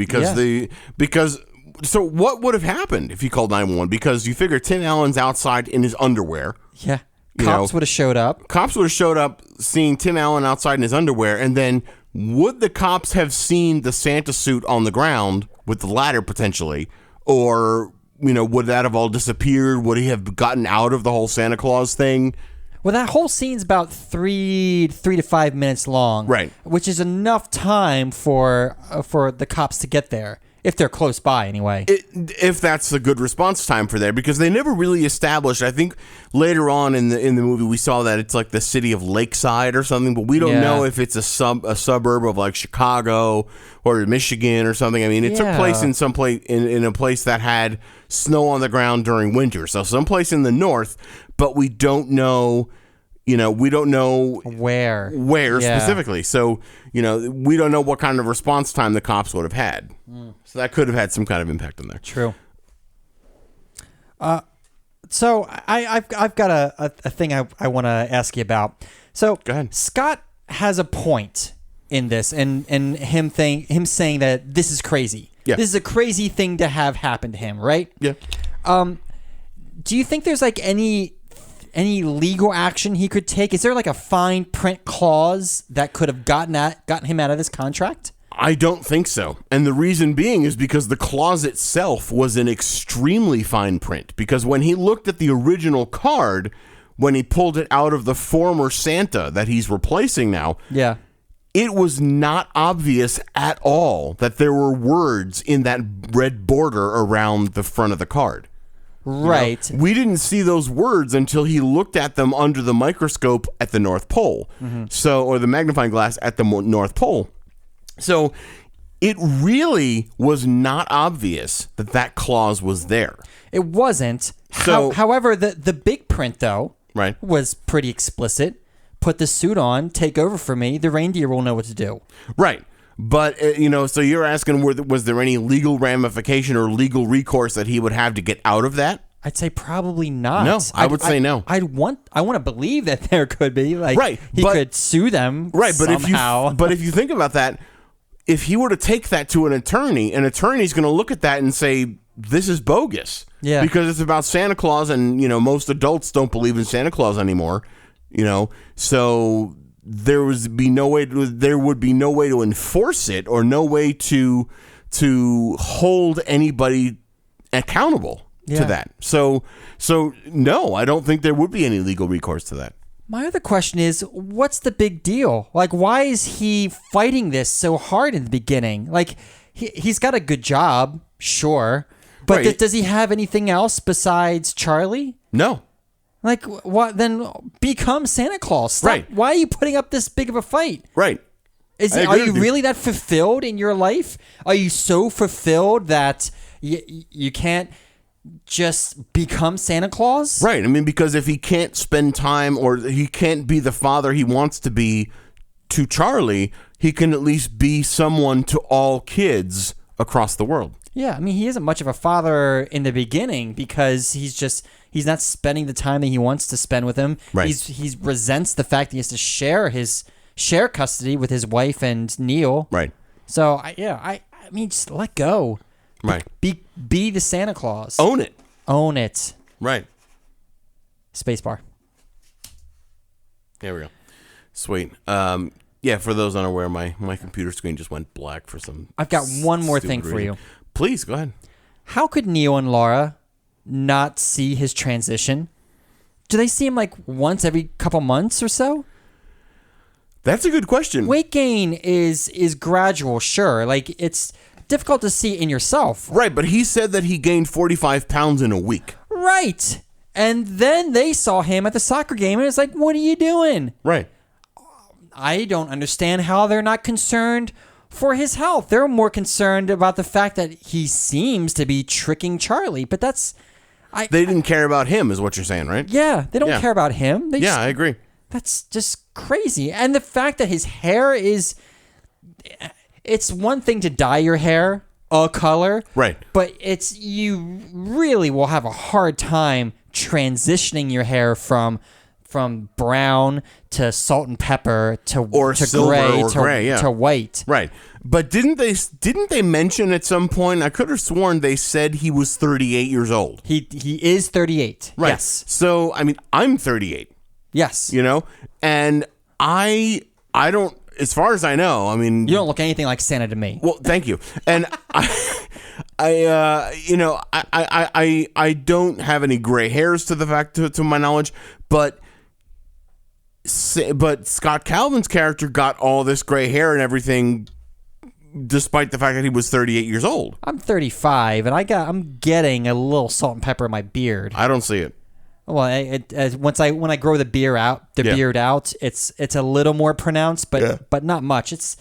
[SPEAKER 2] so what would have happened if he called 911? Because you figure Tim Allen's outside in his underwear.
[SPEAKER 1] Yeah. Cops would have showed up.
[SPEAKER 2] Cops would have showed up seeing Tim Allen outside in his underwear, and then would the cops have seen the Santa suit on the ground with the ladder potentially, or would that have all disappeared? Would he have gotten out of the whole Santa Claus thing?
[SPEAKER 1] Well, that whole scene's about 3 to 5 minutes long,
[SPEAKER 2] right?
[SPEAKER 1] Which is enough time for the cops to get there, if they're close by, anyway.
[SPEAKER 2] If that's a good response time for there, because they never really established. I think later on in the movie we saw that it's like the city of Lakeside or something, but we don't know if it's a suburb of like Chicago or Michigan or something. I mean, it took place in some place in a place that had snow on the ground during winter, so someplace in the north, but we don't know. We don't know
[SPEAKER 1] where
[SPEAKER 2] specifically. So, we don't know what kind of response time the cops would have had. So that could have had some kind of impact on there.
[SPEAKER 1] True. So I've got a thing I want to ask you about. So
[SPEAKER 2] go ahead.
[SPEAKER 1] Scott has a point in this, and him saying that this is crazy.
[SPEAKER 2] Yeah.
[SPEAKER 1] This is a crazy thing to have happen to him, right?
[SPEAKER 2] Yeah.
[SPEAKER 1] Do you think there's like any legal action he could take? Is there like a fine print clause that could have gotten him out of this contract?
[SPEAKER 2] I don't think so. And the reason being is because the clause itself was an extremely fine print. Because when he looked at the original card, when he pulled it out of the former Santa that he's replacing now, it was not obvious at all that there were words in that red border around the front of the card.
[SPEAKER 1] Right.
[SPEAKER 2] We didn't see those words until he looked at them under the microscope at the North Pole. Mm-hmm. Or the magnifying glass at the North Pole. So it really was not obvious that clause was there.
[SPEAKER 1] It wasn't. However, the big print, though, was pretty explicit. Put the suit on, take over for me. The reindeer will know what to do.
[SPEAKER 2] Right. But, so you're asking, was there any legal ramification or legal recourse that he would have to get out of that?
[SPEAKER 1] I'd say probably not.
[SPEAKER 2] No, I would say no.
[SPEAKER 1] I want to believe that there could be. He could sue them somehow.
[SPEAKER 2] But if you think about that, if he were to take that to an attorney's going to look at that and say, this is bogus.
[SPEAKER 1] Yeah.
[SPEAKER 2] Because it's about Santa Claus, and, most adults don't believe in Santa Claus anymore. So there would be no way to enforce it, or no way to hold anybody accountable to that. So no, I don't think there would be any legal recourse to that.
[SPEAKER 1] My other question is, what's the big deal? Like, why is he fighting this so hard in the beginning? Like, he's got a good job, sure. But
[SPEAKER 2] Right.
[SPEAKER 1] does he have anything else besides Charlie?
[SPEAKER 2] No.
[SPEAKER 1] Like, what? Then become Santa Claus. Stop.
[SPEAKER 2] Right.
[SPEAKER 1] Why are you putting up this big of a fight?
[SPEAKER 2] Right.
[SPEAKER 1] Are you really that fulfilled in your life? Are you so fulfilled that you can't just become Santa Claus?
[SPEAKER 2] Right. I mean, because if he can't spend time or he can't be the father he wants to be to Charlie, he can at least be someone to all kids across the world.
[SPEAKER 1] Yeah, I mean, he isn't much of a father in the beginning because he's not spending the time that he wants to spend with him.
[SPEAKER 2] Right.
[SPEAKER 1] He resents the fact that he has to share custody with his wife and Neil.
[SPEAKER 2] Right.
[SPEAKER 1] So I mean, just let go.
[SPEAKER 2] Right.
[SPEAKER 1] Be the Santa Claus.
[SPEAKER 2] Own it.
[SPEAKER 1] Own it.
[SPEAKER 2] Right.
[SPEAKER 1] Spacebar.
[SPEAKER 2] There we go. Sweet. Yeah, for those unaware, my computer screen just went black for some.
[SPEAKER 1] I've got one more
[SPEAKER 2] stupid
[SPEAKER 1] thing for
[SPEAKER 2] reason.
[SPEAKER 1] you.
[SPEAKER 2] Please, go ahead.
[SPEAKER 1] How could Neo and Laura not see his transition? Do they see him like once every couple months or so?
[SPEAKER 2] That's a good question.
[SPEAKER 1] Weight gain is gradual, sure. Like, it's difficult to see in yourself.
[SPEAKER 2] Right, but he said that he gained 45 pounds in a week.
[SPEAKER 1] Right. And then they saw him at the soccer game and it's like, what are you doing?
[SPEAKER 2] Right.
[SPEAKER 1] I don't understand how they're not concerned for his health. They're more concerned about the fact that he seems to be tricking Charlie, but that's...
[SPEAKER 2] They didn't care about him, is what you're saying, right?
[SPEAKER 1] Yeah, they don't care about him. They
[SPEAKER 2] I agree.
[SPEAKER 1] That's just crazy. And the fact that his hair is... It's one thing to dye your hair a color.
[SPEAKER 2] Right.
[SPEAKER 1] But you really will have a hard time transitioning your hair from brown to salt and pepper to
[SPEAKER 2] silver
[SPEAKER 1] gray
[SPEAKER 2] or
[SPEAKER 1] to white.
[SPEAKER 2] Right. But didn't they mention at some point, I could have sworn they said he was 38 years old.
[SPEAKER 1] He is 38.
[SPEAKER 2] Right.
[SPEAKER 1] Yes.
[SPEAKER 2] So, I mean, I'm 38.
[SPEAKER 1] Yes.
[SPEAKER 2] You know? And I don't, as far as I know, I mean...
[SPEAKER 1] You don't look anything like Santa to me.
[SPEAKER 2] Well, thank you. And I don't have any gray hairs to my knowledge, but Scott Calvin's character got all this gray hair and everything despite the fact that he was 38 years old.
[SPEAKER 1] I'm 35 and I'm getting a little salt and pepper in my beard.
[SPEAKER 2] I don't see it.
[SPEAKER 1] Well, when I grow the beard out, it's a little more pronounced, but not much. It's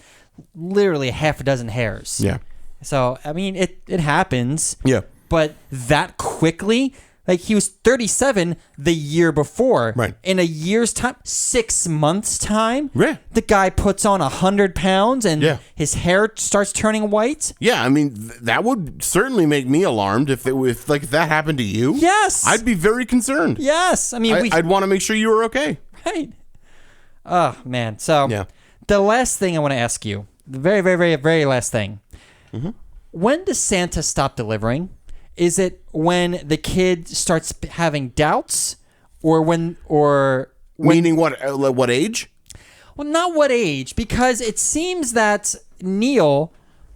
[SPEAKER 1] literally half a dozen hairs.
[SPEAKER 2] Yeah.
[SPEAKER 1] So I mean, it happens.
[SPEAKER 2] Yeah.
[SPEAKER 1] But that quickly, like he was 37 the year before.
[SPEAKER 2] Right.
[SPEAKER 1] In a year's time, 6 months time.
[SPEAKER 2] Yeah.
[SPEAKER 1] The guy puts on 100 pounds and his hair starts turning white.
[SPEAKER 2] Yeah, I mean that would certainly make me alarmed if that happened to you.
[SPEAKER 1] Yes.
[SPEAKER 2] I'd be very concerned.
[SPEAKER 1] Yes. I mean,
[SPEAKER 2] I'd want to make sure you were okay.
[SPEAKER 1] Right. Oh man. So the last thing I want to ask you, the very, very, very, very last thing. Mm-hmm. When does Santa stop delivering? Is it when the kid starts having doubts, or when
[SPEAKER 2] meaning what age?
[SPEAKER 1] Well, not what age, because it seems that Neil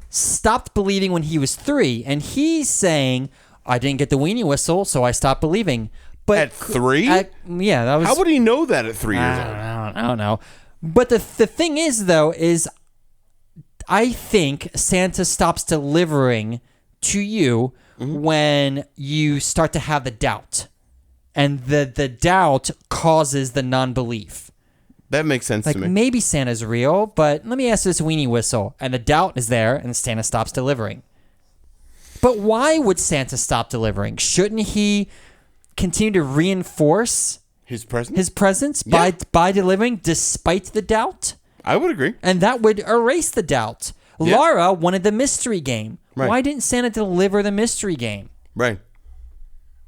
[SPEAKER 1] stopped believing when he was 3, and he's saying, "I didn't get the weenie whistle, so I stopped believing." But
[SPEAKER 2] at 3?
[SPEAKER 1] Yeah, that was.
[SPEAKER 2] How would he know that at 3 years old?
[SPEAKER 1] I don't know. But the thing is, though, is I think Santa stops delivering to you when you start to have the doubt. And the doubt causes the non-belief.
[SPEAKER 2] That makes sense to me.
[SPEAKER 1] Maybe Santa's real, but let me ask this weenie whistle. And the doubt is there, and Santa stops delivering. But why would Santa stop delivering? Shouldn't he continue to reinforce
[SPEAKER 2] his presence?
[SPEAKER 1] By delivering despite the doubt?
[SPEAKER 2] I would agree.
[SPEAKER 1] And that would erase the doubt. Yeah. Laura wanted the mystery game. Right. Why didn't Santa deliver the mystery game?
[SPEAKER 2] Right.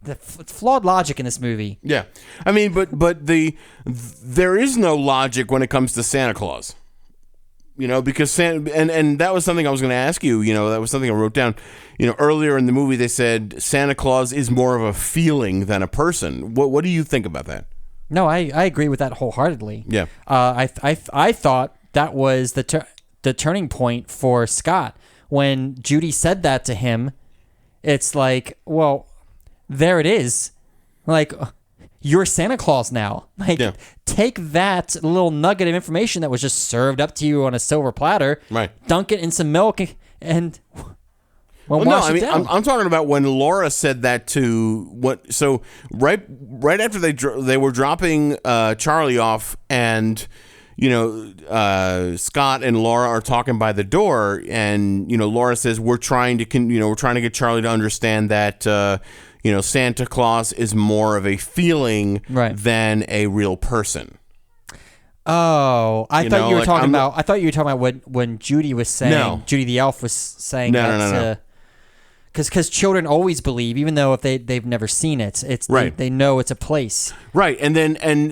[SPEAKER 1] The flawed logic in this movie.
[SPEAKER 2] Yeah. I mean, but there is no logic when it comes to Santa Claus. You know, because Santa, and that was something I was going to ask you, you know, that was something I wrote down. You know, earlier in the movie they said Santa Claus is more of a feeling than a person. What do you think about that?
[SPEAKER 1] No, I agree with that wholeheartedly.
[SPEAKER 2] Yeah.
[SPEAKER 1] I thought that was the turning point for Scott. When Judy said that to him, it's like, well, there it is. Like, you're Santa Claus now. Like, take that little nugget of information that was just served up to you on a silver platter, dunk it in some milk, and wash it down.
[SPEAKER 2] I'm talking about when Laura said that to what. So right after they were dropping Charlie off, and Scott and Laura are talking by the door, and Laura says we're trying to get Charlie to understand that. Santa Claus is more of a feeling than a real person.
[SPEAKER 1] Oh, I thought you were talking about when Judy was saying, Judy the elf was saying that. Because children always believe, even though if they've never seen it, they know it's a place.
[SPEAKER 2] Right, and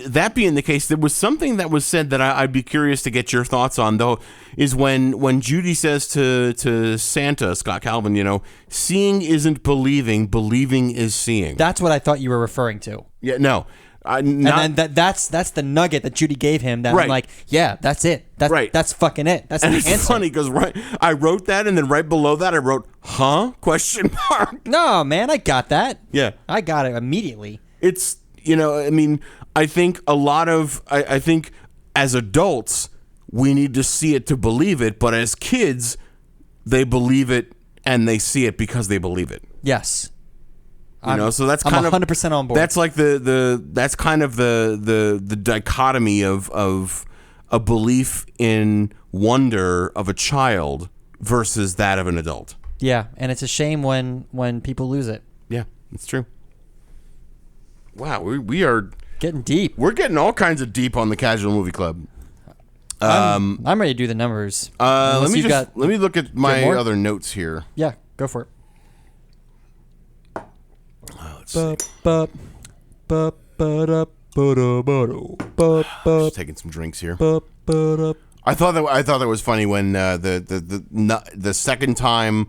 [SPEAKER 2] that being the case, there was something that was said that I'd be curious to get your thoughts on, though, is when Judy says to Santa, Scott Calvin, seeing isn't believing, believing is seeing.
[SPEAKER 1] That's what I thought you were referring to.
[SPEAKER 2] Yeah, no.
[SPEAKER 1] And then that's the nugget that Judy gave him. That I'm like, yeah, that's it. That's fucking it. That's
[SPEAKER 2] and
[SPEAKER 1] the
[SPEAKER 2] it's
[SPEAKER 1] answer.
[SPEAKER 2] Funny because I wrote that, and then right below that I wrote, "Huh?" ?
[SPEAKER 1] No, man, I got that.
[SPEAKER 2] Yeah,
[SPEAKER 1] I got it immediately.
[SPEAKER 2] It's I think I think as adults we need to see it to believe it, but as kids they believe it and they see it because they believe it.
[SPEAKER 1] Yes.
[SPEAKER 2] So that's kind
[SPEAKER 1] of 100% on board.
[SPEAKER 2] That's like that's kind of the dichotomy of a belief in wonder of a child versus that of an adult.
[SPEAKER 1] Yeah, and it's a shame when people lose it.
[SPEAKER 2] Yeah, it's true. Wow, we are
[SPEAKER 1] getting deep.
[SPEAKER 2] We're getting all kinds of deep on the Casual Movie Club.
[SPEAKER 1] I'm ready to do the numbers.
[SPEAKER 2] Let me look at my other notes here.
[SPEAKER 1] Yeah, go for it.
[SPEAKER 2] Just taking some drinks here. I thought that was funny when the second time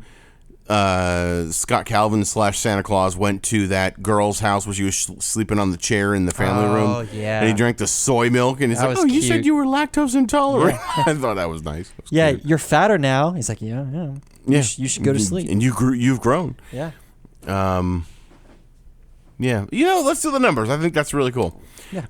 [SPEAKER 2] Scott Calvin / Santa Claus went to that girl's house where she was sleeping on the chair in the family room.
[SPEAKER 1] Oh, yeah.
[SPEAKER 2] And he drank the soy milk, and he's like, "Oh, you said you were lactose intolerant." Yeah. I thought that was nice.
[SPEAKER 1] Cute. You're fatter now. He's like, yeah. You should go to sleep.
[SPEAKER 2] And you've grown.
[SPEAKER 1] Yeah.
[SPEAKER 2] Yeah. Let's do the numbers. I think that's really cool.
[SPEAKER 1] Yeah.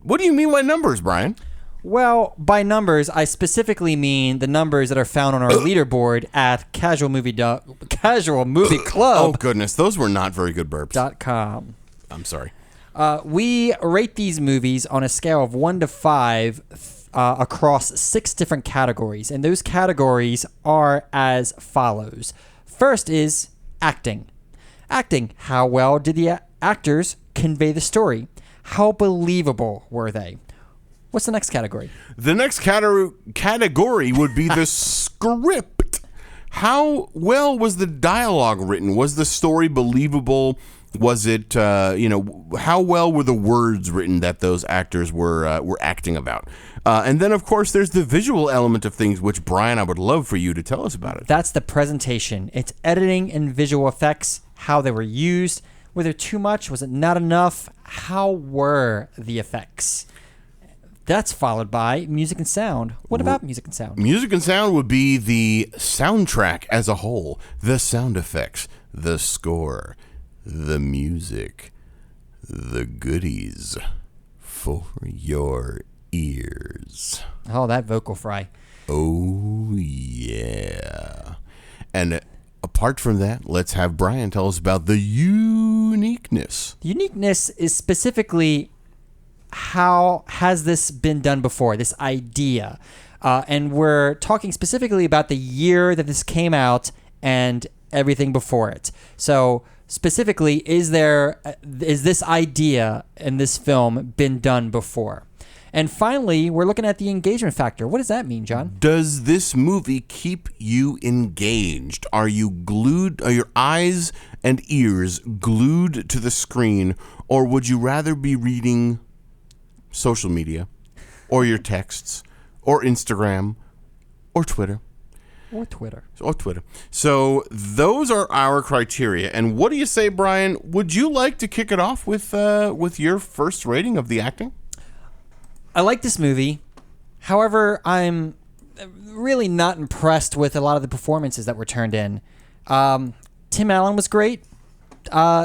[SPEAKER 2] What do you mean by numbers, Brian?
[SPEAKER 1] Well, by numbers, I specifically mean the numbers that are found on our leaderboard at Casual Movie Club.
[SPEAKER 2] Oh goodness, those were not very good burps.
[SPEAKER 1] .com.
[SPEAKER 2] I'm sorry.
[SPEAKER 1] We rate these movies on a scale of 1 to 5 across 6 different categories, and those categories are as follows. First is acting. Acting. How well did the actors convey the story? How believable were they? What's the next category?
[SPEAKER 2] The next category would be the script. How well was the dialogue written? Was the story believable? Was it, how well were the words written that those actors were acting about? And then, of course, there's the visual element of things, which, Brian, I would love for you to tell us about it.
[SPEAKER 1] That's the presentation. It's editing and visual effects, how they were used. Was there too much? Was it not enough? How were the effects? That's followed by music and sound. What about music and sound?
[SPEAKER 2] Music and sound would be the soundtrack as a whole, the sound effects, the score, the music, the goodies for your ears.
[SPEAKER 1] Oh, that vocal fry.
[SPEAKER 2] Oh, yeah. And apart from that, let's have Brian tell us about the uniqueness.
[SPEAKER 1] The uniqueness is specifically how has this been done before, this idea. And we're talking specifically about the year that this came out and everything before it. So specifically, is this idea in this film been done before? And finally, we're looking at the engagement factor. What does that mean, John?
[SPEAKER 2] Does this movie keep you engaged? Are you glued? Are your eyes and ears glued to the screen, or would you rather be reading social media, or your texts, or Instagram, or Twitter?
[SPEAKER 1] Or Twitter.
[SPEAKER 2] So those are our criteria. And what do you say, Brian? Would you like to kick it off with your first rating of the acting?
[SPEAKER 1] I like this movie. However, I'm really not impressed with a lot of the performances that were turned in. Tim Allen was great.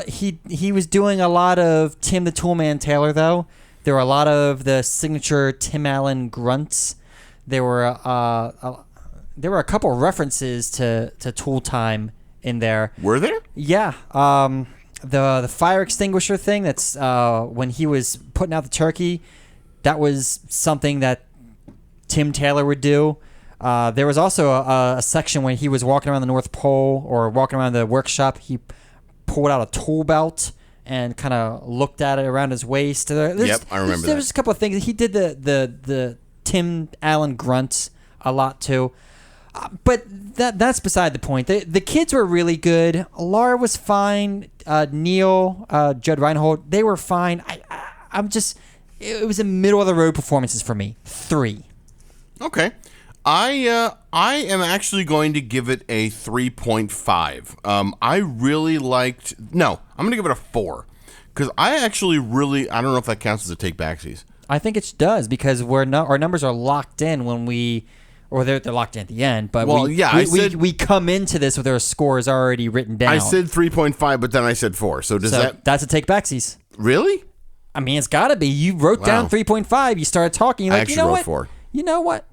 [SPEAKER 1] He was doing a lot of Tim the Toolman Taylor, though. There were a lot of the signature Tim Allen grunts. There were a couple of references to Tool Time in there.
[SPEAKER 2] Were there?
[SPEAKER 1] Yeah. The fire extinguisher thing, that's when he was putting out the turkey, that was something that Tim Taylor would do. There was also a section when he was walking around the North Pole or walking around the workshop. He pulled out a tool belt and kind of looked at it around his waist.
[SPEAKER 2] Yep, I remember that.
[SPEAKER 1] There was a couple of things. He did the Tim Allen grunts a lot too. But that's beside the point. The kids were really good. Laura was fine. Neil, Judd Reinhold, they were fine. It was a middle of the road performances for me. 3.
[SPEAKER 2] Okay. I am actually going to give it a 3.5. I really liked... No, I'm going to give it a 4. Because I actually really... I don't know if that counts as a take backsies.
[SPEAKER 1] I think it does, because our numbers are locked in when we... Or they're locked in at the end, but we come into this with our scores already written down.
[SPEAKER 2] I said 3.5, but then I said 4. So
[SPEAKER 1] that's a take backsies.
[SPEAKER 2] Really?
[SPEAKER 1] I mean, it's got to be. You wrote down 3.5. You started talking. You're like,
[SPEAKER 2] I actually wrote 4.
[SPEAKER 1] You know what?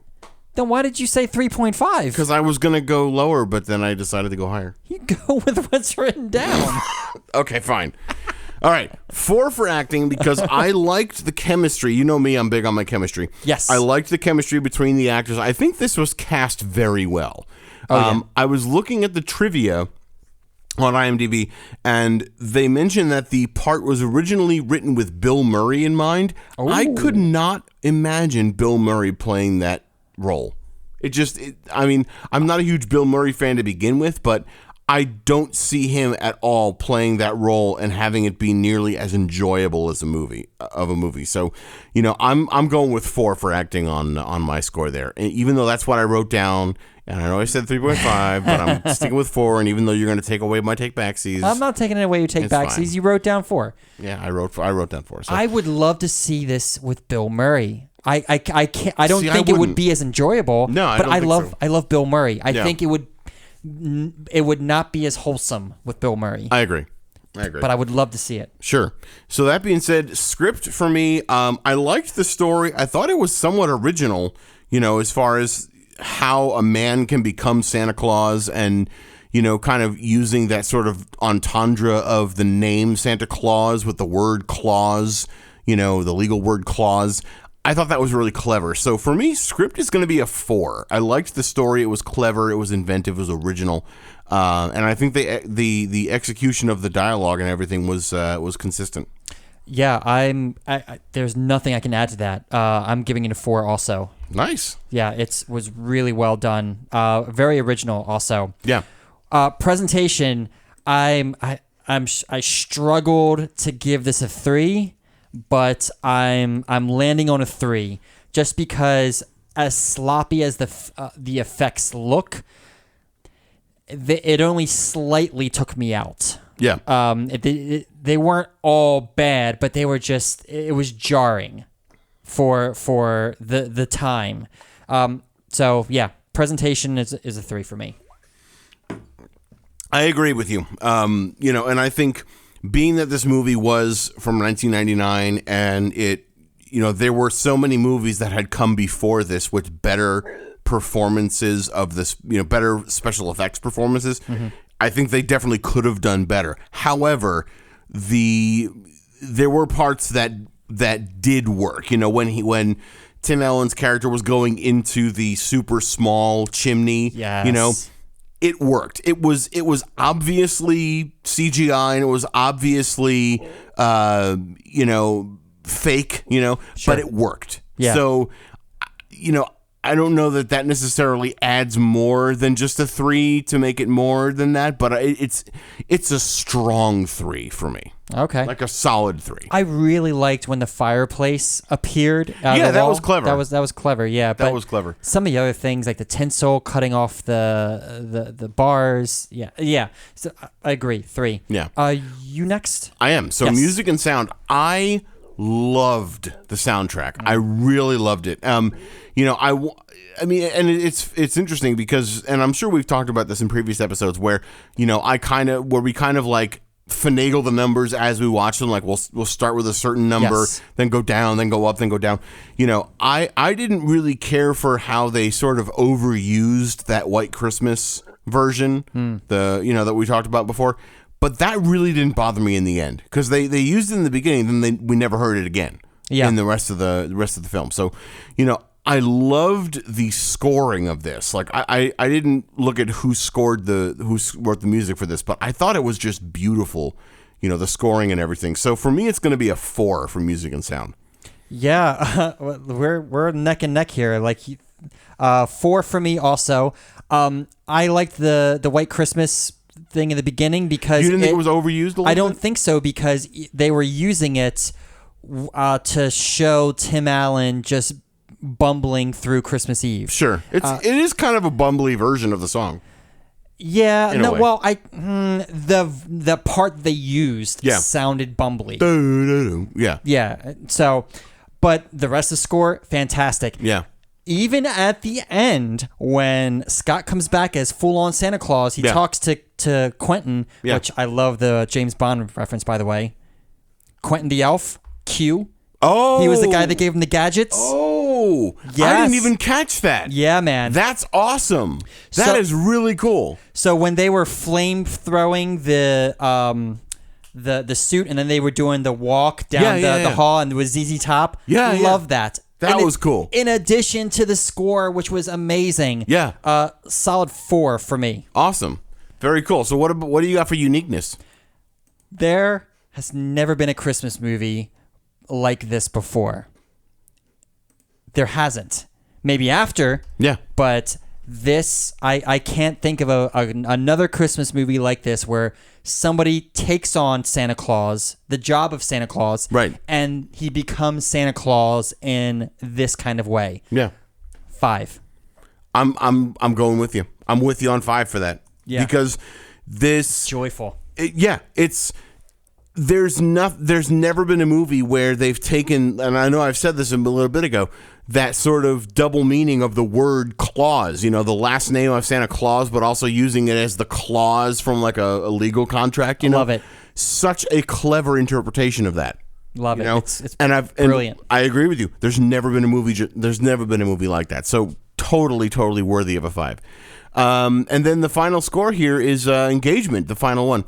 [SPEAKER 1] Then why did you say 3.5?
[SPEAKER 2] Because I was going to go lower, but then I decided to go higher.
[SPEAKER 1] You go with what's written down.
[SPEAKER 2] Okay, fine. All right, 4 for acting because I liked the chemistry. You know me, I'm big on my chemistry.
[SPEAKER 1] Yes.
[SPEAKER 2] I liked the chemistry between the actors. I think this was cast very well. I was looking at the trivia on IMDb, and they mentioned that the part was originally written with Bill Murray in mind. Ooh. I could not imagine Bill Murray playing that role. I'm not a huge Bill Murray fan to begin with, but I don't see him at all playing that role and having it be nearly as enjoyable as a movie. So, I'm going with 4 for acting on my score there. And even though that's what I wrote down, and I know I said 3.5, but I'm sticking with 4. And even though you're going to take away my take backsies,
[SPEAKER 1] I'm not taking away your take backsies. You wrote down 4.
[SPEAKER 2] Yeah, I wrote down 4. So.
[SPEAKER 1] I would love to see this with Bill Murray. I can't. I don't think it would be as enjoyable.
[SPEAKER 2] No,
[SPEAKER 1] I love Bill Murray. I think it would not be as wholesome with Bill Murray.
[SPEAKER 2] I agree.
[SPEAKER 1] But I would love to see it.
[SPEAKER 2] Sure. So that being said, script for me, I liked the story. I thought it was somewhat original, as far as how a man can become Santa Claus and, kind of using that sort of entendre of the name Santa Claus with the word clause, the legal word clause. I thought that was really clever. So for me, script is going to be a 4. I liked the story. It was clever. It was inventive. It was original. And I think the execution of the dialogue and everything was consistent.
[SPEAKER 1] Yeah, there's nothing I can add to that. I'm giving it a 4 also.
[SPEAKER 2] Nice.
[SPEAKER 1] Yeah, it was really well done. Very original also.
[SPEAKER 2] Yeah.
[SPEAKER 1] Presentation, I struggled to give this a 3. But I'm landing on a 3 just because, as sloppy as the effects look, it only slightly took me out.
[SPEAKER 2] Yeah.
[SPEAKER 1] They weren't all bad, but they were it was jarring for the time. So yeah, presentation is a 3 for me.
[SPEAKER 2] I agree with you. And I think, being that this movie was from 1999 and there were so many movies that had come before this with better performances of this, better special effects performances. Mm-hmm. I think they definitely could have done better. However, there were parts that did work. When Tim Allen's character was going into the super small chimney,
[SPEAKER 1] yes.
[SPEAKER 2] It worked. It was obviously CGI and it was obviously fake,
[SPEAKER 1] Sure.
[SPEAKER 2] But it worked.
[SPEAKER 1] Yeah.
[SPEAKER 2] So I don't know that necessarily adds more than just a 3 to make it more than that, but it's a strong 3 for me.
[SPEAKER 1] Okay.
[SPEAKER 2] Like a solid 3.
[SPEAKER 1] I really liked when the fireplace appeared.
[SPEAKER 2] That was clever.
[SPEAKER 1] That was clever. Yeah,
[SPEAKER 2] that was clever.
[SPEAKER 1] Some of the other things, like the tinsel cutting off the bars. Yeah. So I agree. 3.
[SPEAKER 2] Yeah.
[SPEAKER 1] You next?
[SPEAKER 2] I am. So
[SPEAKER 1] yes.
[SPEAKER 2] Music and sound. I loved the soundtrack. I really loved it. I mean, and it's interesting because, and I'm sure we've talked about this in previous episodes where, we kind of like finagle the numbers as we watch them. Like we'll start with a certain number, then go down, then go up, then go down. I didn't really care for how they sort of overused that White Christmas version, that we talked about before. But that really didn't bother me in the end because they used it in the beginning, then we never heard it again in the rest of the film. So, I loved the scoring of this. Like I didn't look at who wrote the music for this, but I thought it was just beautiful, the scoring and everything. So for me, it's going to be a 4 for music and sound.
[SPEAKER 1] Yeah, we're neck and neck here. Like 4 for me also. I liked the White Christmas thing in the beginning because
[SPEAKER 2] you didn't think it was overused a little
[SPEAKER 1] I don't
[SPEAKER 2] bit?
[SPEAKER 1] think so because they were using it to show Tim Allen just bumbling through Christmas Eve.
[SPEAKER 2] Sure. It is kind of a bumbly version of the song.
[SPEAKER 1] Yeah, no, well, the part they used sounded bumbly.
[SPEAKER 2] Yeah.
[SPEAKER 1] Yeah. So, but the rest of the score, fantastic.
[SPEAKER 2] Yeah.
[SPEAKER 1] Even at the end, when Scott comes back as full-on Santa Claus, he talks to Quentin, which I love the James Bond reference, by the way. Quentin the Elf, Q.
[SPEAKER 2] Oh.
[SPEAKER 1] He was the guy that gave him the gadgets.
[SPEAKER 2] Oh. Yes. I didn't even catch that.
[SPEAKER 1] Yeah, man.
[SPEAKER 2] That's awesome. That is really cool.
[SPEAKER 1] So when they were flame throwing the suit and then they were doing the walk down the hall and it was ZZ Top. Love that.
[SPEAKER 2] That was cool.
[SPEAKER 1] In addition to the score, which was amazing.
[SPEAKER 2] Yeah.
[SPEAKER 1] Solid 4 for me.
[SPEAKER 2] Awesome. Very cool. So what do you got for uniqueness?
[SPEAKER 1] There has never been a Christmas movie like this before. There hasn't. Maybe after.
[SPEAKER 2] Yeah.
[SPEAKER 1] But this, I can't think of another Christmas movie like this where somebody takes on Santa Claus, the job of Santa Claus,
[SPEAKER 2] right,
[SPEAKER 1] and he becomes Santa Claus in this kind of way.
[SPEAKER 2] Yeah.
[SPEAKER 1] 5.
[SPEAKER 2] I'm going with you. I'm with you on 5 for that.
[SPEAKER 1] Yeah.
[SPEAKER 2] Because this
[SPEAKER 1] joyful.
[SPEAKER 2] There's never been a movie where they've taken, and I know I've said this a little bit ago, that sort of double meaning of the word Claus, the last name of Santa Claus, but also using it as the clause from like a legal contract.
[SPEAKER 1] Love it.
[SPEAKER 2] Such a clever interpretation of that.
[SPEAKER 1] Love it. It's
[SPEAKER 2] brilliant. I agree with you. There's never been a movie like that. So totally worthy of a 5. And then the final score here is Engagement, the final one.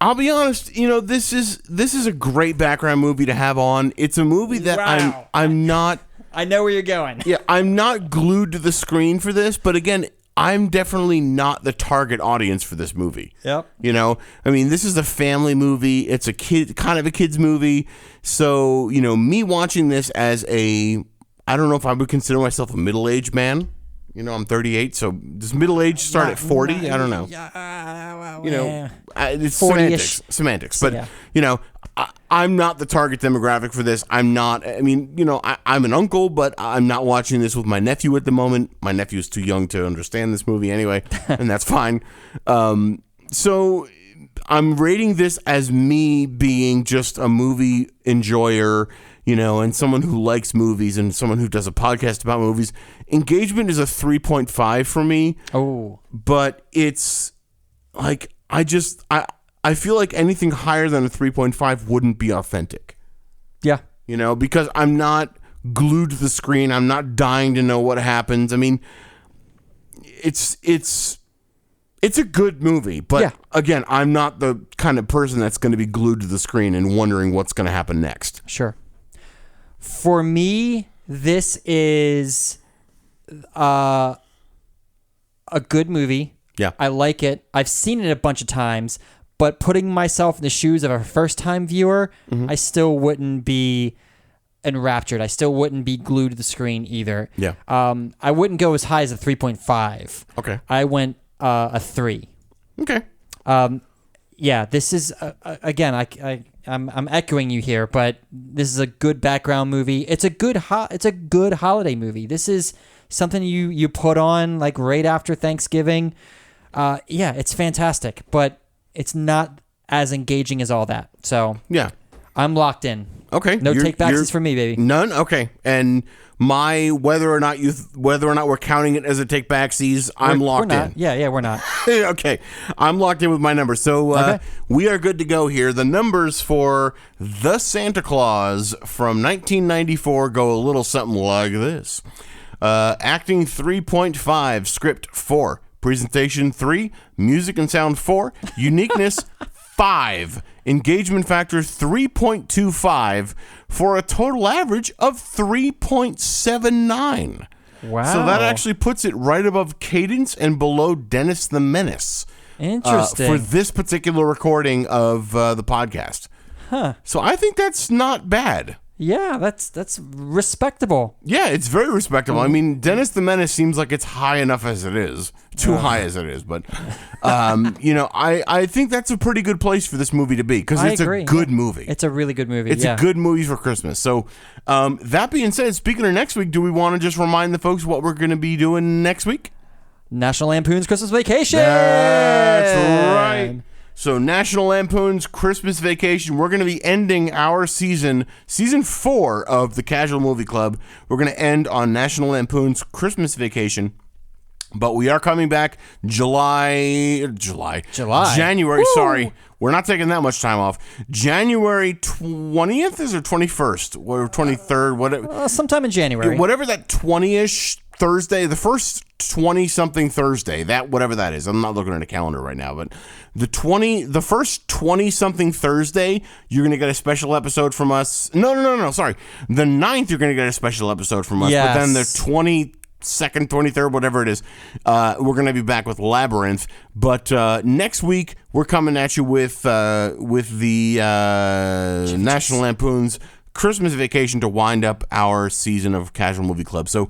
[SPEAKER 2] I'll be honest, this is a great background movie to have on. It's a movie that I'm not.
[SPEAKER 1] I know where you're going.
[SPEAKER 2] Yeah, I'm not glued to the screen for this, but again, I'm definitely not the target audience for this movie.
[SPEAKER 1] Yep.
[SPEAKER 2] This is a family movie. It's a kid's movie. So, me watching this as I don't know if I would consider myself a middle-aged man. I'm 38, so does middle age start at 40? I don't know. It's
[SPEAKER 1] 40-ish.
[SPEAKER 2] semantics. But, I'm not the target demographic for this. I'm not, I'm an uncle, but I'm not watching this with my nephew at the moment. My nephew's too young to understand this movie anyway, and that's fine. So I'm rating this as me being just a movie enjoyer, and someone who likes movies and someone who does a podcast about movies. Engagement is a 3.5 for me.
[SPEAKER 1] Oh.
[SPEAKER 2] But it's like, I feel like anything higher than a 3.5 wouldn't be authentic.
[SPEAKER 1] Yeah.
[SPEAKER 2] Because I'm not glued to the screen. I'm not dying to know what happens. It's a good movie, but again, I'm not the kind of person that's going to be glued to the screen and wondering what's going to happen next.
[SPEAKER 1] Sure. For me, this is a good movie.
[SPEAKER 2] Yeah.
[SPEAKER 1] I like it. I've seen it a bunch of times, but putting myself in the shoes of a first-time viewer, I still wouldn't be enraptured. I still wouldn't be glued to the screen either.
[SPEAKER 2] Yeah.
[SPEAKER 1] I wouldn't go as high as a 3.5.
[SPEAKER 2] Okay.
[SPEAKER 1] I went a 3.
[SPEAKER 2] Okay.
[SPEAKER 1] Yeah, this is again. I'm echoing you here, but this is a good background movie. It's a good holiday movie. This is something you put on like right after Thanksgiving. Yeah, it's fantastic, but it's not as engaging as all that. So
[SPEAKER 2] yeah,
[SPEAKER 1] I'm locked in.
[SPEAKER 2] Okay.
[SPEAKER 1] No take backsies for me, baby.
[SPEAKER 2] None? Okay. And whether or not we're counting it as a take backsies, I'm locked in.
[SPEAKER 1] Yeah, we're not.
[SPEAKER 2] Okay. I'm locked in with my number. So we are good to go here. The numbers for The Santa Claus from 1994 go a little something like this. Acting 3.5, script 4, presentation 3, music and sound 4, uniqueness 5, engagement factor 3.25 for a total average of 3.79.
[SPEAKER 1] Wow.
[SPEAKER 2] So that actually puts it right above Cadence and below Dennis the Menace.
[SPEAKER 1] Interesting.
[SPEAKER 2] For this particular recording of the podcast.
[SPEAKER 1] Huh.
[SPEAKER 2] So I think that's not bad.
[SPEAKER 1] Yeah, that's respectable.
[SPEAKER 2] Yeah, it's very respectable. I mean, Dennis the Menace seems like it's high enough as it is. Too high as it is. But, I think that's a pretty good place for this movie to be because it's a good movie.
[SPEAKER 1] It's a really good movie.
[SPEAKER 2] It's a good movie for Christmas. So, that being said, speaking of next week, do we want to just remind the folks what we're going to be doing next week?
[SPEAKER 1] National Lampoon's Christmas Vacation.
[SPEAKER 2] That's right. So National Lampoon's Christmas Vacation, we're going to be ending our season 4 of the Casual Movie Club. We're going to end on National Lampoon's Christmas Vacation. But we are coming back January.
[SPEAKER 1] Woo!
[SPEAKER 2] Sorry. We're not taking that much time off. January 20th is or 21st or 23rd, whatever.
[SPEAKER 1] Sometime in January.
[SPEAKER 2] Whatever that 20-ish Thursday, the first 20-something Thursday, whatever that is. I'm not looking at a calendar right now, but the first 20-something Thursday, you're going to get a special episode from us. No, sorry. The 9th, you're going to get a special episode from us.
[SPEAKER 1] Yes.
[SPEAKER 2] But then the 22nd, 23rd, whatever it is, we're going to be back with Labyrinth. But next week, we're coming at you with the National Lampoon's Christmas Vacation to wind up our season of Casual Movie Club. So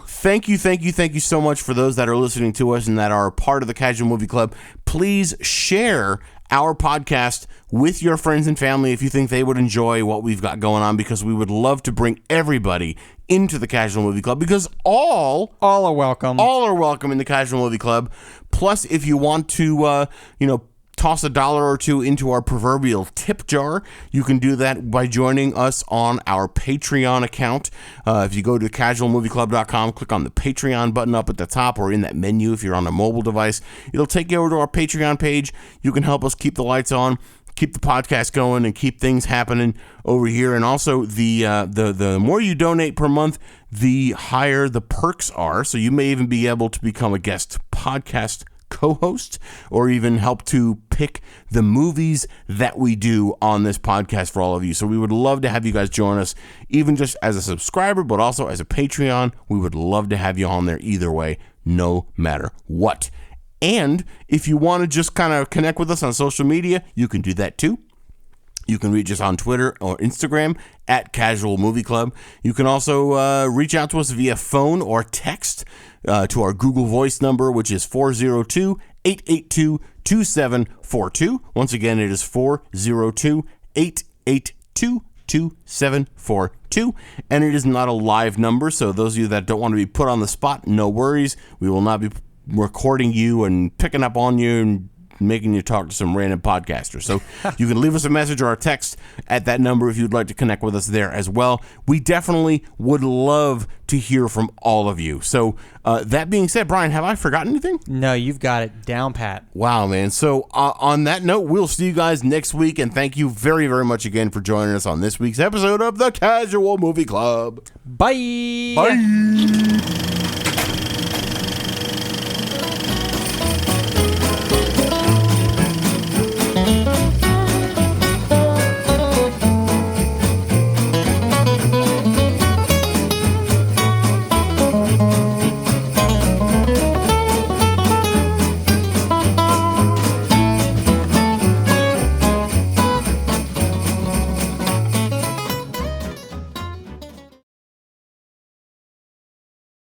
[SPEAKER 2] thank you so much for those that are listening to us and that are part of the Casual Movie Club. Please share our podcast with your friends and family if you think they would enjoy what we've got going on, because we would love to bring everybody into the Casual Movie Club, because all
[SPEAKER 1] are welcome.
[SPEAKER 2] All are welcome in the Casual Movie Club. Plus, if you want to, toss $1 or $2 into our proverbial tip jar, you can do that by joining us on our Patreon account. If you go to casualmovieclub.com, click on the Patreon button up at the top or in that menu if you're on a mobile device. It'll take you over to our Patreon page. You can help us keep the lights on, keep the podcast going, and keep things happening over here. And also, the more you donate per month, the higher the perks are. So you may even be able to become a guest podcast co-host, or even help to pick the movies that we do on this podcast for all of you. So we would love to have you guys join us, even just as a subscriber, but also as a Patreon. We would love to have you on there either way, no matter what. And if you want to just kind of connect with us on social media, you can do that too. You can reach us on Twitter or Instagram at Casual Movie Club. You can also reach out to us via phone or text to our Google Voice number, which is 402-882-2742. Once again, it is 402-882-2742. And it is not a live number, so those of you that don't want to be put on the spot, no worries. We will not be recording you and picking up on you and making you talk to some random podcaster. So you can leave us a message or a text at that number if you'd like to connect with us there as well. We definitely would love to hear from all of you. So that being said, Brian, have I forgotten anything?
[SPEAKER 1] No, you've got it down pat.
[SPEAKER 2] Wow, man. So on that note, we'll see you guys next week, and thank you very, very much again for joining us on this week's episode of the Casual Movie Club.
[SPEAKER 1] Bye.
[SPEAKER 2] Bye.